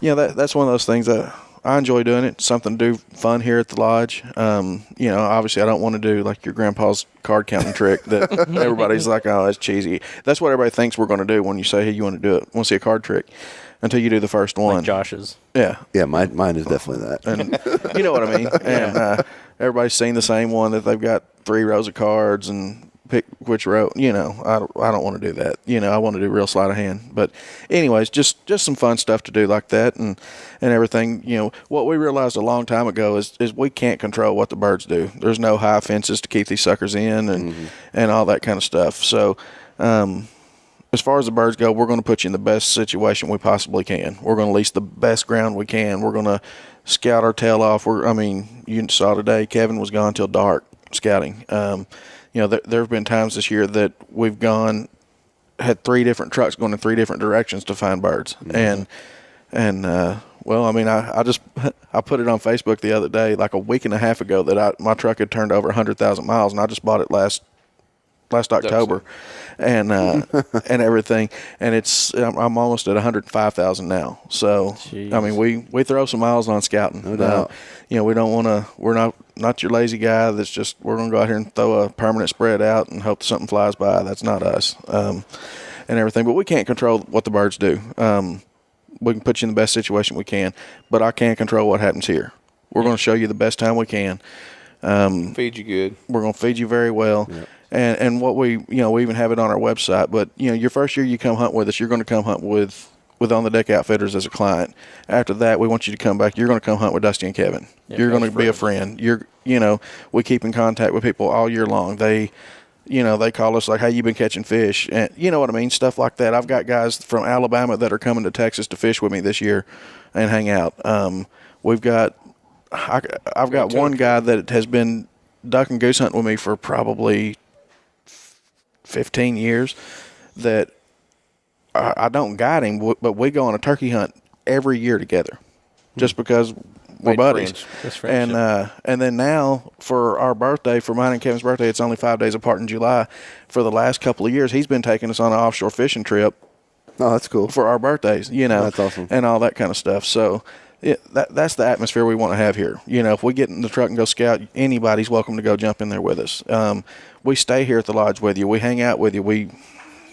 That's one of those things that I enjoy doing it. Something to do fun here at the lodge. Obviously I don't want to do like your grandpa's card counting trick that everybody's like, oh, that's cheesy. That's what everybody thinks we're going to do when you say, hey, you want to do it. Want to see a card trick until you do the first one. like Josh's. Yeah. Yeah, mine is definitely that. And you know what I mean? And everybody's seen the same one that they've got 3 rows of cards and pick which row. I don't want to do that. I want to do real sleight of hand. But anyways, just some fun stuff to do like that and everything. What we realized a long time ago is we can't control what the birds do. There's no high fences to keep these suckers in and all that kind of stuff. So as far as the birds go, we're going to put you in the best situation we possibly can. We're going to lease the best ground we can. We're going to scout our tail off. You saw today, Kevin was gone till dark scouting. There have been times this year that we've had 3 different trucks going in 3 different directions to find birds. Mm-hmm. I put it on Facebook the other day, like a week and a half ago, that my truck had turned over 100,000 miles, and I just bought it last October, and everything, and I'm almost at 105,000 now. So Jeez. We throw some miles on scouting. No doubt. We don't want to. We're not your lazy guy that's just we're going to go out here and throw a permanent spread out and hope something flies by. That's not us, and everything. But we can't control what the birds do. We can put you in the best situation we can, but I can't control what happens here. We're going to show you the best time we can. Feed you good. We're going to feed you very well. Yep. And what we even have it on our website. But, your first year you come hunt with us, you're going to come hunt with On the Deck Outfitters as a client. After that, we want you to come back. You're going to come hunt with Dusty and Kevin. Yeah, you're going to be a friend. We keep in contact with people all year long. They call us like, hey, you been catching fish? And you know what I mean? Stuff like that. I've got guys from Alabama that are coming to Texas to fish with me this year and hang out. I've got one guy that has been duck and goose hunting with me for probably 15 years that I don't guide him, but we go on a turkey hunt every year together just because we're buddies. And then now for our birthday, for mine and Kevin's birthday, it's only 5 days apart in July. For the last couple of years, he's been taking us on an offshore fishing trip. Oh, that's cool. For our birthdays, That's awesome. And all that kind of stuff. So that's the atmosphere we want to have here. If we get in the truck and go scout, anybody's welcome to go jump in there with us. We stay here at the lodge with you. We hang out with you. We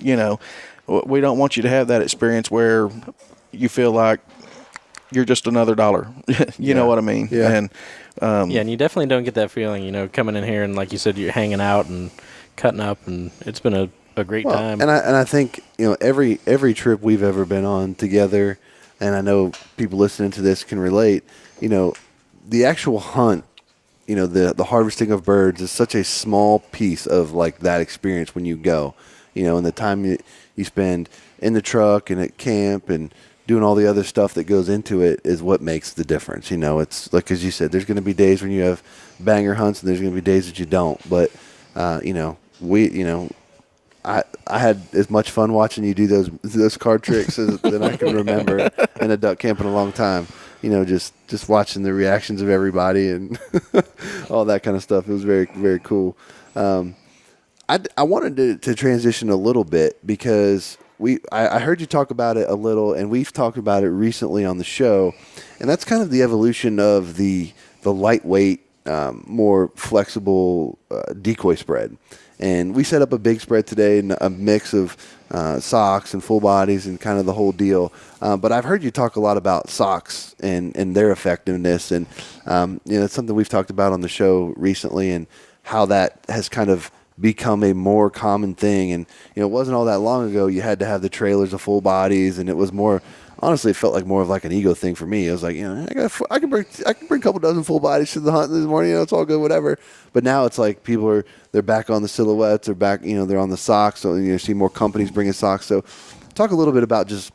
don't want you to have that experience where you feel like you're just another dollar. you know what I mean? Yeah. And and you definitely don't get that feeling, coming in here and like you said, you're hanging out and cutting up, and it's been a great time. And I think every trip we've ever been on together, and I know people listening to this can relate. The actual hunt, the harvesting of birds is such a small piece of like that experience when you go. And the time you spend in the truck and at camp and doing all the other stuff that goes into it is what makes the difference. It's like, as you said, there's going to be days when you have banger hunts and there's going to be days that you don't. But, I had as much fun watching you do those card tricks than I can remember in a duck camp in a long time. Just watching the reactions of everybody and all that kind of stuff. It was very, very cool. I wanted to transition a little bit because I heard you talk about it a little, and we've talked about it recently on the show, and that's kind of the evolution of the lightweight, more flexible decoy spread. And we set up a big spread today, and a mix of socks and full bodies and kind of the whole deal. But I've heard you talk a lot about socks and their effectiveness, and it's something we've talked about on the show recently, and how that has kind of become a more common thing. And it wasn't all that long ago you had to have the trailers of full bodies, and it was more, honestly, it felt like more of like an ego thing for me. I was like, I can bring a couple dozen full bodies to the hunt this morning, it's all good, whatever. But now it's like they're back on the silhouettes, they're back, they're on the socks. So you see more companies bringing socks. So talk a little bit about just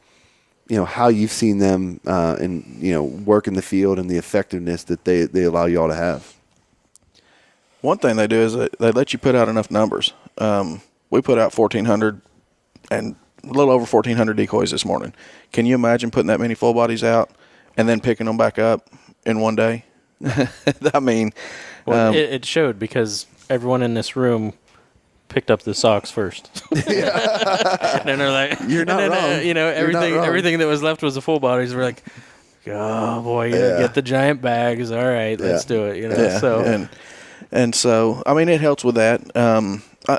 how you've seen them and work in the field and the effectiveness that they allow you all to have. One thing they do is they let you put out enough numbers. We put out 1,400, and a little over 1,400 decoys this morning. Can you imagine putting that many full bodies out and then picking them back up in one day? I mean, Well, it showed because everyone in this room picked up the socks first. And they're like, You're not wrong. Everything that was left was the full bodies. We're like, oh boy, get the giant bags. All right, let's do it. So and so I mean, it helps with that.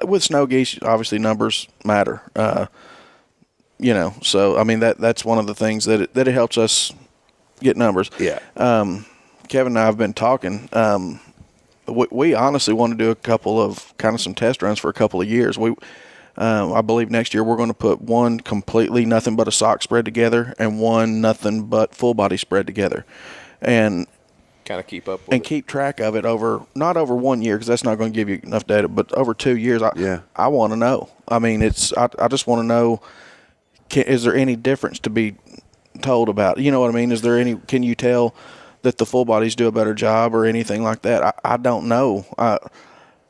With snow geese, obviously numbers matter. So I mean that's one of the things that it helps us get numbers. Yeah. Kevin and I have been talking. We honestly want to do a couple of kind of some test runs for a couple of years. I believe next year we're going to put one completely nothing but a sock spread together and one nothing but full body spread together, and kind of keep up with keep track of it not over 1 year because that's not going to give you enough data, but over 2 years. I want to know. I mean, I just want to know. Is there any difference to be told about? You know what I mean? Is there any? Can you tell that the full bodies do a better job or anything like that? I don't know.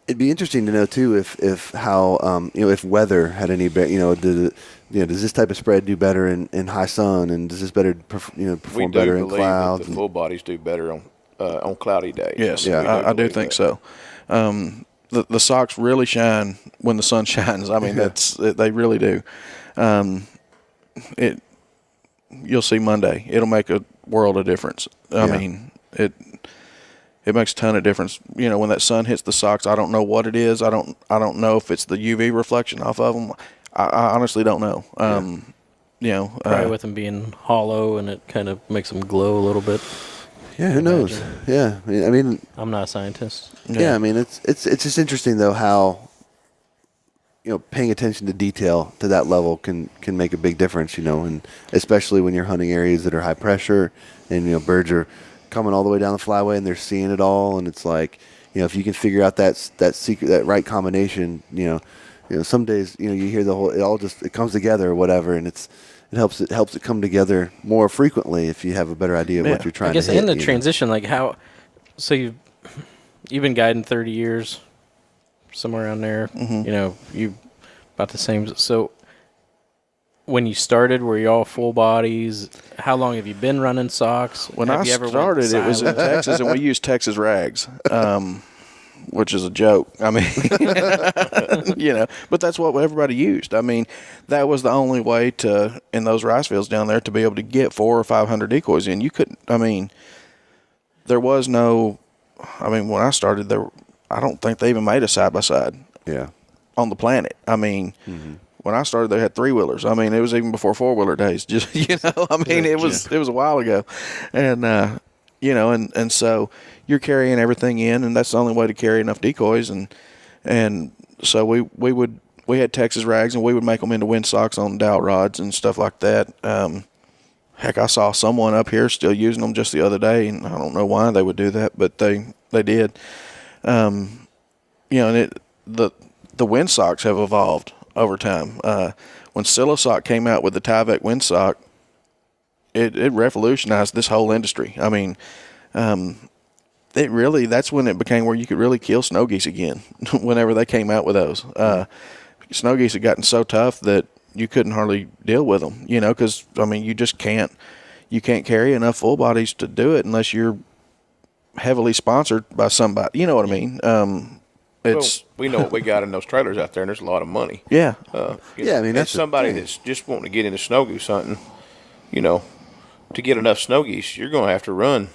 It'd be interesting to know too if how if weather had any does this type of spread do better in high sun, and does this perform better in clouds? The full bodies do better on cloudy days. Yes, I do think so. The socks really shine when the sun shines. I mean, they really do. You'll see Monday. It'll make a world of difference. I mean, it makes a ton of difference. When that sun hits the socks, I don't know what it is. I don't know if it's the UV reflection off of them. I honestly don't know. Probably with them being hollow and it kind of makes them glow a little bit. Yeah, who knows? Yeah, I mean, I'm not a scientist. Yeah, I mean, it's just interesting though how paying attention to detail to that level can make a big difference. And especially when you're hunting areas that are high pressure, and birds are coming all the way down the flyway and they're seeing it all, and it's like if you can figure out that secret, that right combination, some days you hear the whole, it comes together or whatever, and it helps it come together more frequently if you have a better idea of what you're trying to hit. I guess in the transition, like how, so you've been guiding 30 years, somewhere around there. Mm-hmm. You about the same. So when you started, were you all full bodies? How long have you been running socks? When I started, it was in Texas, and we used Texas rags, which is a joke. I mean, but that's what everybody used. I mean, that was the only way to, in those rice fields down there, to be able to get 400 or 500 decoys in. You couldn't, there was no, when I started, I don't think they even made a side-by-side on the planet. When I started, they had 3-wheelers. It was even before 4-wheeler days. Just it was a while ago, and and so you're carrying everything in, and that's the only way to carry enough decoys, and so we had Texas rags, and we would make them into wind socks on dowel rods and stuff like that. Heck, I saw someone up here still using them just the other day, and I don't know why they would do that, but they did. And the wind socks have evolved over time. When Silosock came out with the Tyvek wind sock, it revolutionized this whole industry. That's when it became where you could really kill snow geese again. Whenever they came out with those, snow geese had gotten so tough that you couldn't hardly deal with them. Because you just can't. You can't carry enough full bodies to do it unless you're heavily sponsored by somebody. You know what I mean? We know what we got in those trailers out there, and there's a lot of money. Yeah. That's somebody that's just wanting to get into snow goose hunting. To get enough snow geese, you're going to have to run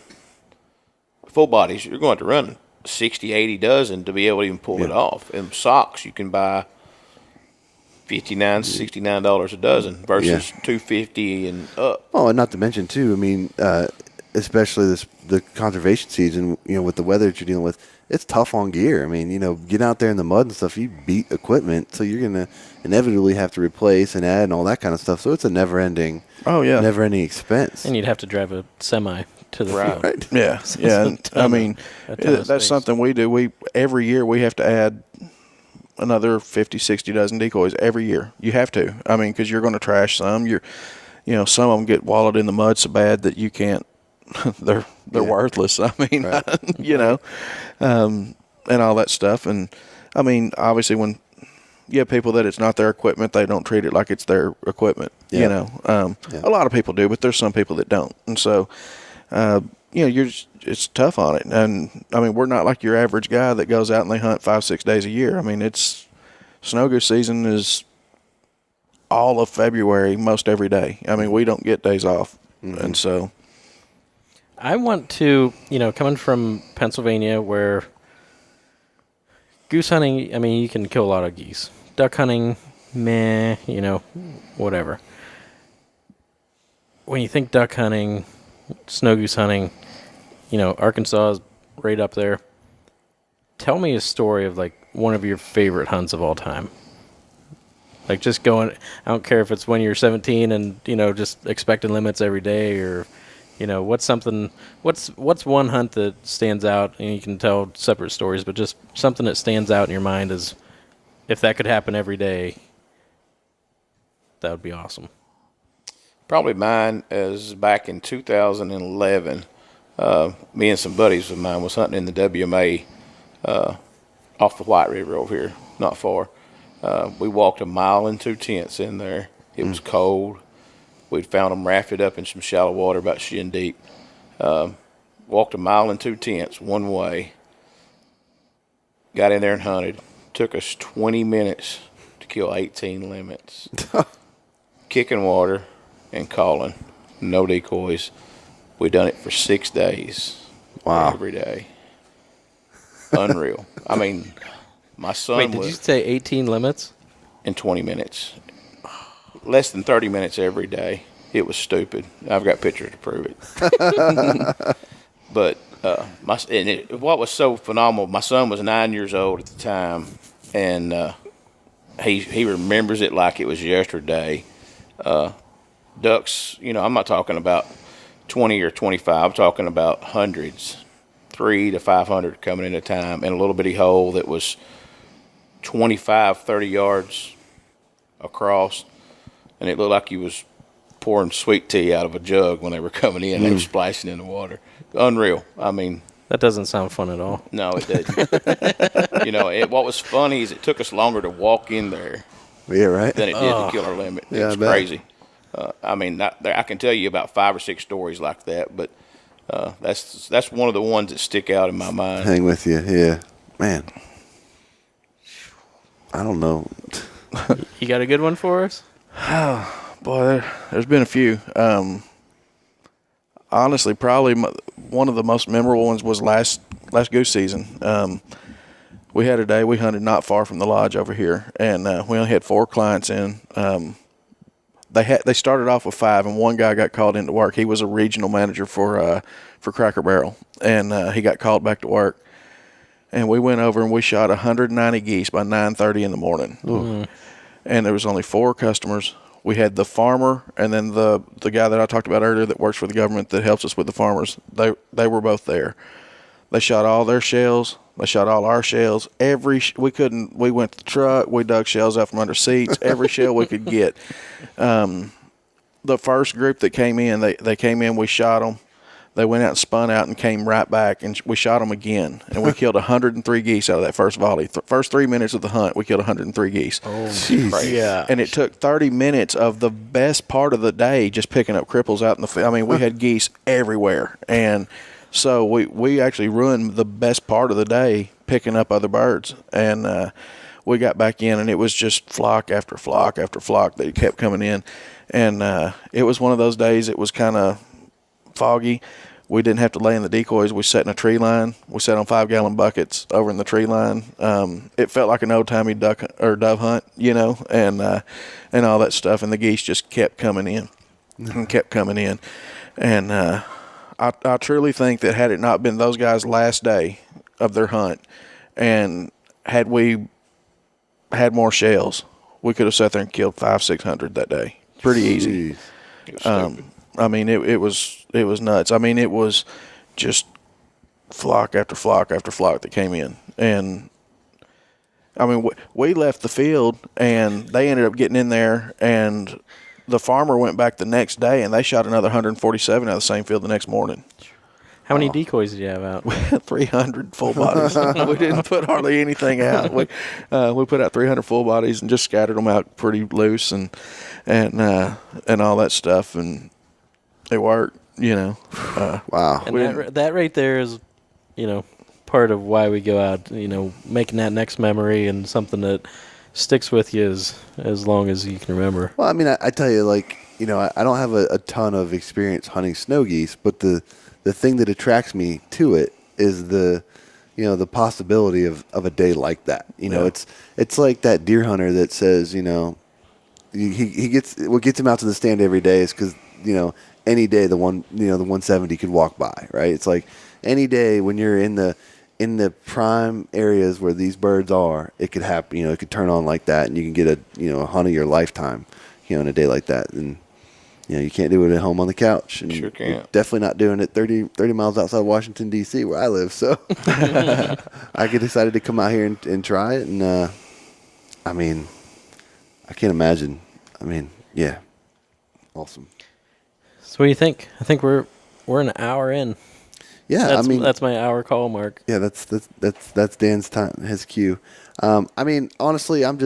full bodies. You're going to have to run 60, 80 dozen to be able to even pull it off. And socks, you can buy $59, $69 a dozen versus $250 and up. Oh, and not to mention too, especially the conservation season, with the weather that you're dealing with, it's tough on gear. Getting out there in the mud and stuff, you beat equipment, so you're going to inevitably have to replace and add and all that kind of stuff. So it's a never-ending expense. And you'd have to drive a semi to the field. Right. Yeah. That's something we do. Every year we have to add another 50, 60 dozen decoys every year. You have to. Because you're going to trash some. Some of them get wallowed in the mud so bad that you can't. They're worthless. And all that stuff. And obviously when You have people that it's not their equipment. They don't treat it like it's their equipment. Yeah. You know, a lot of people do, but there's some people that don't. And so, you know, it's tough on it. And I mean, we're not like your average guy that goes out and they hunt 5-6 days a year. I mean, it's snow goose season is all of February, most every day. I mean, we don't get days off. And so I want to, you know, coming from Pennsylvania where goose hunting, I mean, you can kill a lot of geese. Duck hunting, meh, you know, whatever. When you think duck hunting, snow goose hunting, you know, Arkansas is right up there. Tell me a story of, like, one of your favorite hunts of all time. Like, just going, I don't care if it's when you're 17 and, you know, just expecting limits every day, or, you know, what's one hunt that stands out, and you can tell separate stories, but just something that stands out in your mind is, if that could happen every day, that would be awesome. Probably mine is back in 2011. Me and some buddies of mine was hunting in the WMA off the White River over here, not far. We walked 1 mile and 2 tenths in there. It was cold. We'd found them rafted up in some shallow water about shin deep. Walked 1 mile and 2 tenths one way. Got in there and hunted. Took us 20 minutes to kill 18 limits. Kicking water and calling. No decoys. We done it for 6 days. Wow. Every day. Unreal. I mean, my son Wait, did was you say 18 limits? in 20 minutes. Less than 30 minutes every day. It was stupid. I've got pictures to prove it. But what was so phenomenal, my son was 9 years old at the time, and he remembers it like it was yesterday. Ducks, you know, I'm not talking about 20 or 25. I'm talking about hundreds, 300 to 500 coming in at a time, in a little bitty hole that was 25, 30 yards across, and it looked like he was pouring sweet tea out of a jug when they were coming in. They were splashing in the water. Unreal. I mean, That doesn't sound fun at all. no, it didn't. You know, what was funny is it took us longer to walk in there Yeah, right. than it did to kill our limit. It Yeah, was I bet. crazy. I mean, I can tell you about 5 or 6 stories like that, but that's one of the ones that stick out in my mind. Hang with you. Yeah. Man. I don't know. You got a good one for us? boy, there's been a few. Honestly, probably one of the most memorable ones was last goose season. We had a day we hunted not far from the lodge over here, and we only had 4 clients in. They started off with 5, and one guy got called into work. He was a regional manager for Cracker Barrel, and he got called back to work. And we went over and we shot 190 geese by 9:30 in the morning. Mm. And there was only 4 customers. We had the farmer and then the guy that I talked about earlier that works for the government that helps us with the farmers. They were both there. They shot all their shells. They shot all our shells. We went to the truck. We dug shells out from under seats. Every shell we could get. The first group that came in, they came in. We shot them. They went out and spun out and came right back, and we shot them again. And we killed 103 geese out of that first volley. First 3 minutes of the hunt, we killed 103 geese. Oh, jeez. Yeah. And it took 30 minutes of the best part of the day just picking up cripples out in the field. I mean, we had geese everywhere. And so we actually ruined the best part of the day picking up other birds. And we got back in, and it was just flock after flock after flock that kept coming in. And it was one of those days, it was kind of foggy. We didn't have to lay in the decoys. We sat in a tree line. We sat on 5-gallon buckets over in the tree line. It felt like an old-timey duck or dove hunt, you know, and all that stuff. And the geese just kept coming in and kept coming in. And I truly think that had it not been those guys' last day of their hunt, and had we had more shells, we could have sat there and killed 500-600 that day. Pretty easy. I mean, it was nuts. I mean, it was just flock after flock after flock that came in. And, I mean, we left the field, and they ended up getting in there, and the farmer went back the next day, and they shot another 147 out of the same field the next morning. How many decoys did you have out? 300 full bodies. We didn't put hardly anything out. We put out 300 full bodies and just scattered them out pretty loose and all that stuff, and it worked. Wow. And that right there is, part of why we go out. Making that next memory and something that sticks with you as long as you can remember. Well, I mean, I tell you, I don't have a ton of experience hunting snow geese, but the thing that attracts me to it is the possibility of a day like that. It's like that deer hunter that says, he gets what gets him out to the stand every day is because any day the 170 could walk by, right? It's like any day when you're in the prime areas where these birds are, it could happen. It could turn on like that, and you can get a hunt of your lifetime, in a day like that. And you can't do it at home on the couch. And sure can't. you're definitely not doing it 30 miles outside Washington, D.C., where I live. So I decided to come out here and try it. And, I can't imagine. Yeah. Awesome. So what do you think? I think we're an hour in. Yeah, that's my hour call mark. Yeah, that's Dan's time, his cue. Honestly, I'm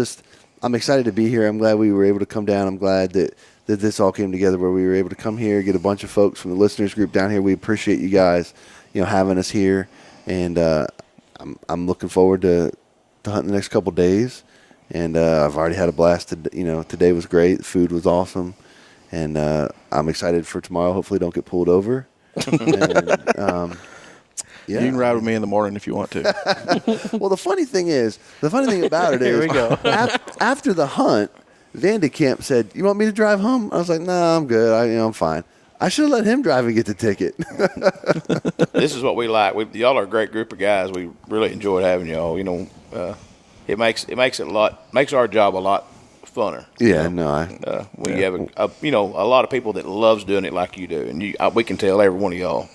excited to be here. I'm glad we were able to come down. I'm glad that this all came together where we were able to come here, get a bunch of folks from the listeners group down here. We appreciate you guys, having us here, and I'm looking forward to hunting the next couple days. And I've already had a blast. Today was great. The food was awesome, and I'm excited for tomorrow. Hopefully, don't get pulled over. And, yeah. You can ride with me in the morning if you want to. Well, the funny thing about it is, Here we go. After the hunt, Vandekamp said, "You want me to drive home?" I was like, "No, I'm good. I'm fine." I should have let him drive and get the ticket. This is what we like. Y'all are a great group of guys. We really enjoyed having y'all. It makes our job a lot funner. Yeah, no, when you have a lot of people that loves doing it like you do, and we can tell every one of y'all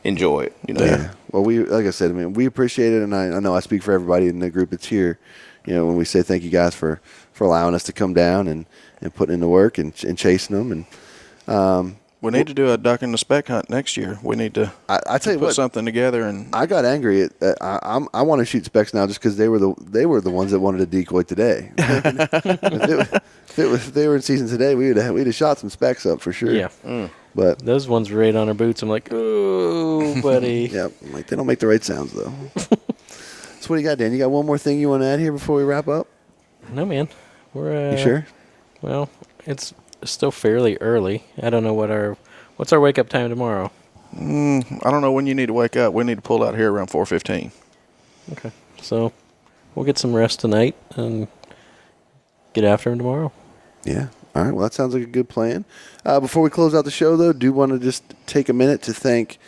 enjoy it. Yeah. Well, like I said, we appreciate it, and I know I speak for everybody in the group that's here. When we say thank you guys for allowing us to come down and putting in the work and chasing them, and we need to do a duck and the speck hunt next year. We need to I tell you put what, something together. And I got angry. I want to shoot specks now just because they were the ones that wanted a decoy today. If they were in season today, we'd have shot some specks up for sure. Yeah. But those ones were right on our boots. I'm like, oh, buddy. yeah, they don't make the right sounds though. So what do you got, Dan? You got one more thing you want to add here before we wrap up? No, man. We're you sure? Well, it's still fairly early. I don't know what's our wake up time tomorrow. I don't know when you need to wake up. We need to pull out here around 4:15. Okay, so we'll get some rest tonight and get after him tomorrow. Yeah. All right. Well, that sounds like a good plan. Before we close out the show, though, do want to just take a minute to thank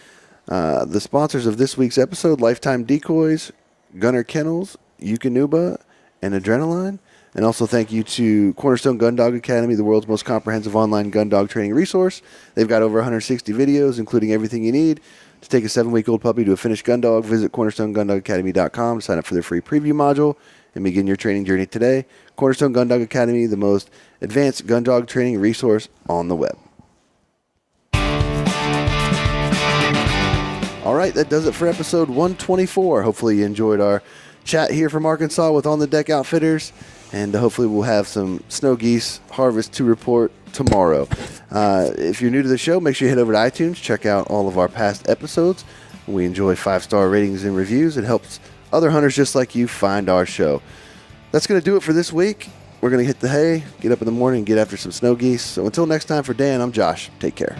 the sponsors of this week's episode: Lifetime Decoys, Gunner Kennels, Eukanuba, and Adrenaline. And also thank you to Cornerstone Gun Dog Academy, the world's most comprehensive online gun dog training resource. They've got over 160 videos, including everything you need to take a 7-week-old puppy to a finished gun dog. Visit cornerstonegunDogAcademy.com to sign up for their free preview module and begin your training journey today. Cornerstone Gun Dog Academy, the most advanced gun dog training resource on the web. All right, that does it for episode 124. Hopefully you enjoyed our chat here from Arkansas with On the Deck Outfitters, and hopefully we'll have some snow geese harvest to report tomorrow. If you're new to the show, make sure you head over to iTunes, check out all of our past episodes. We enjoy 5-star ratings and reviews. It helps other hunters just like you find our show. That's going to do it for this week. We're going to hit the hay, get up in the morning, and get after some snow geese. So until next time, for Dan, I'm Josh. Take care.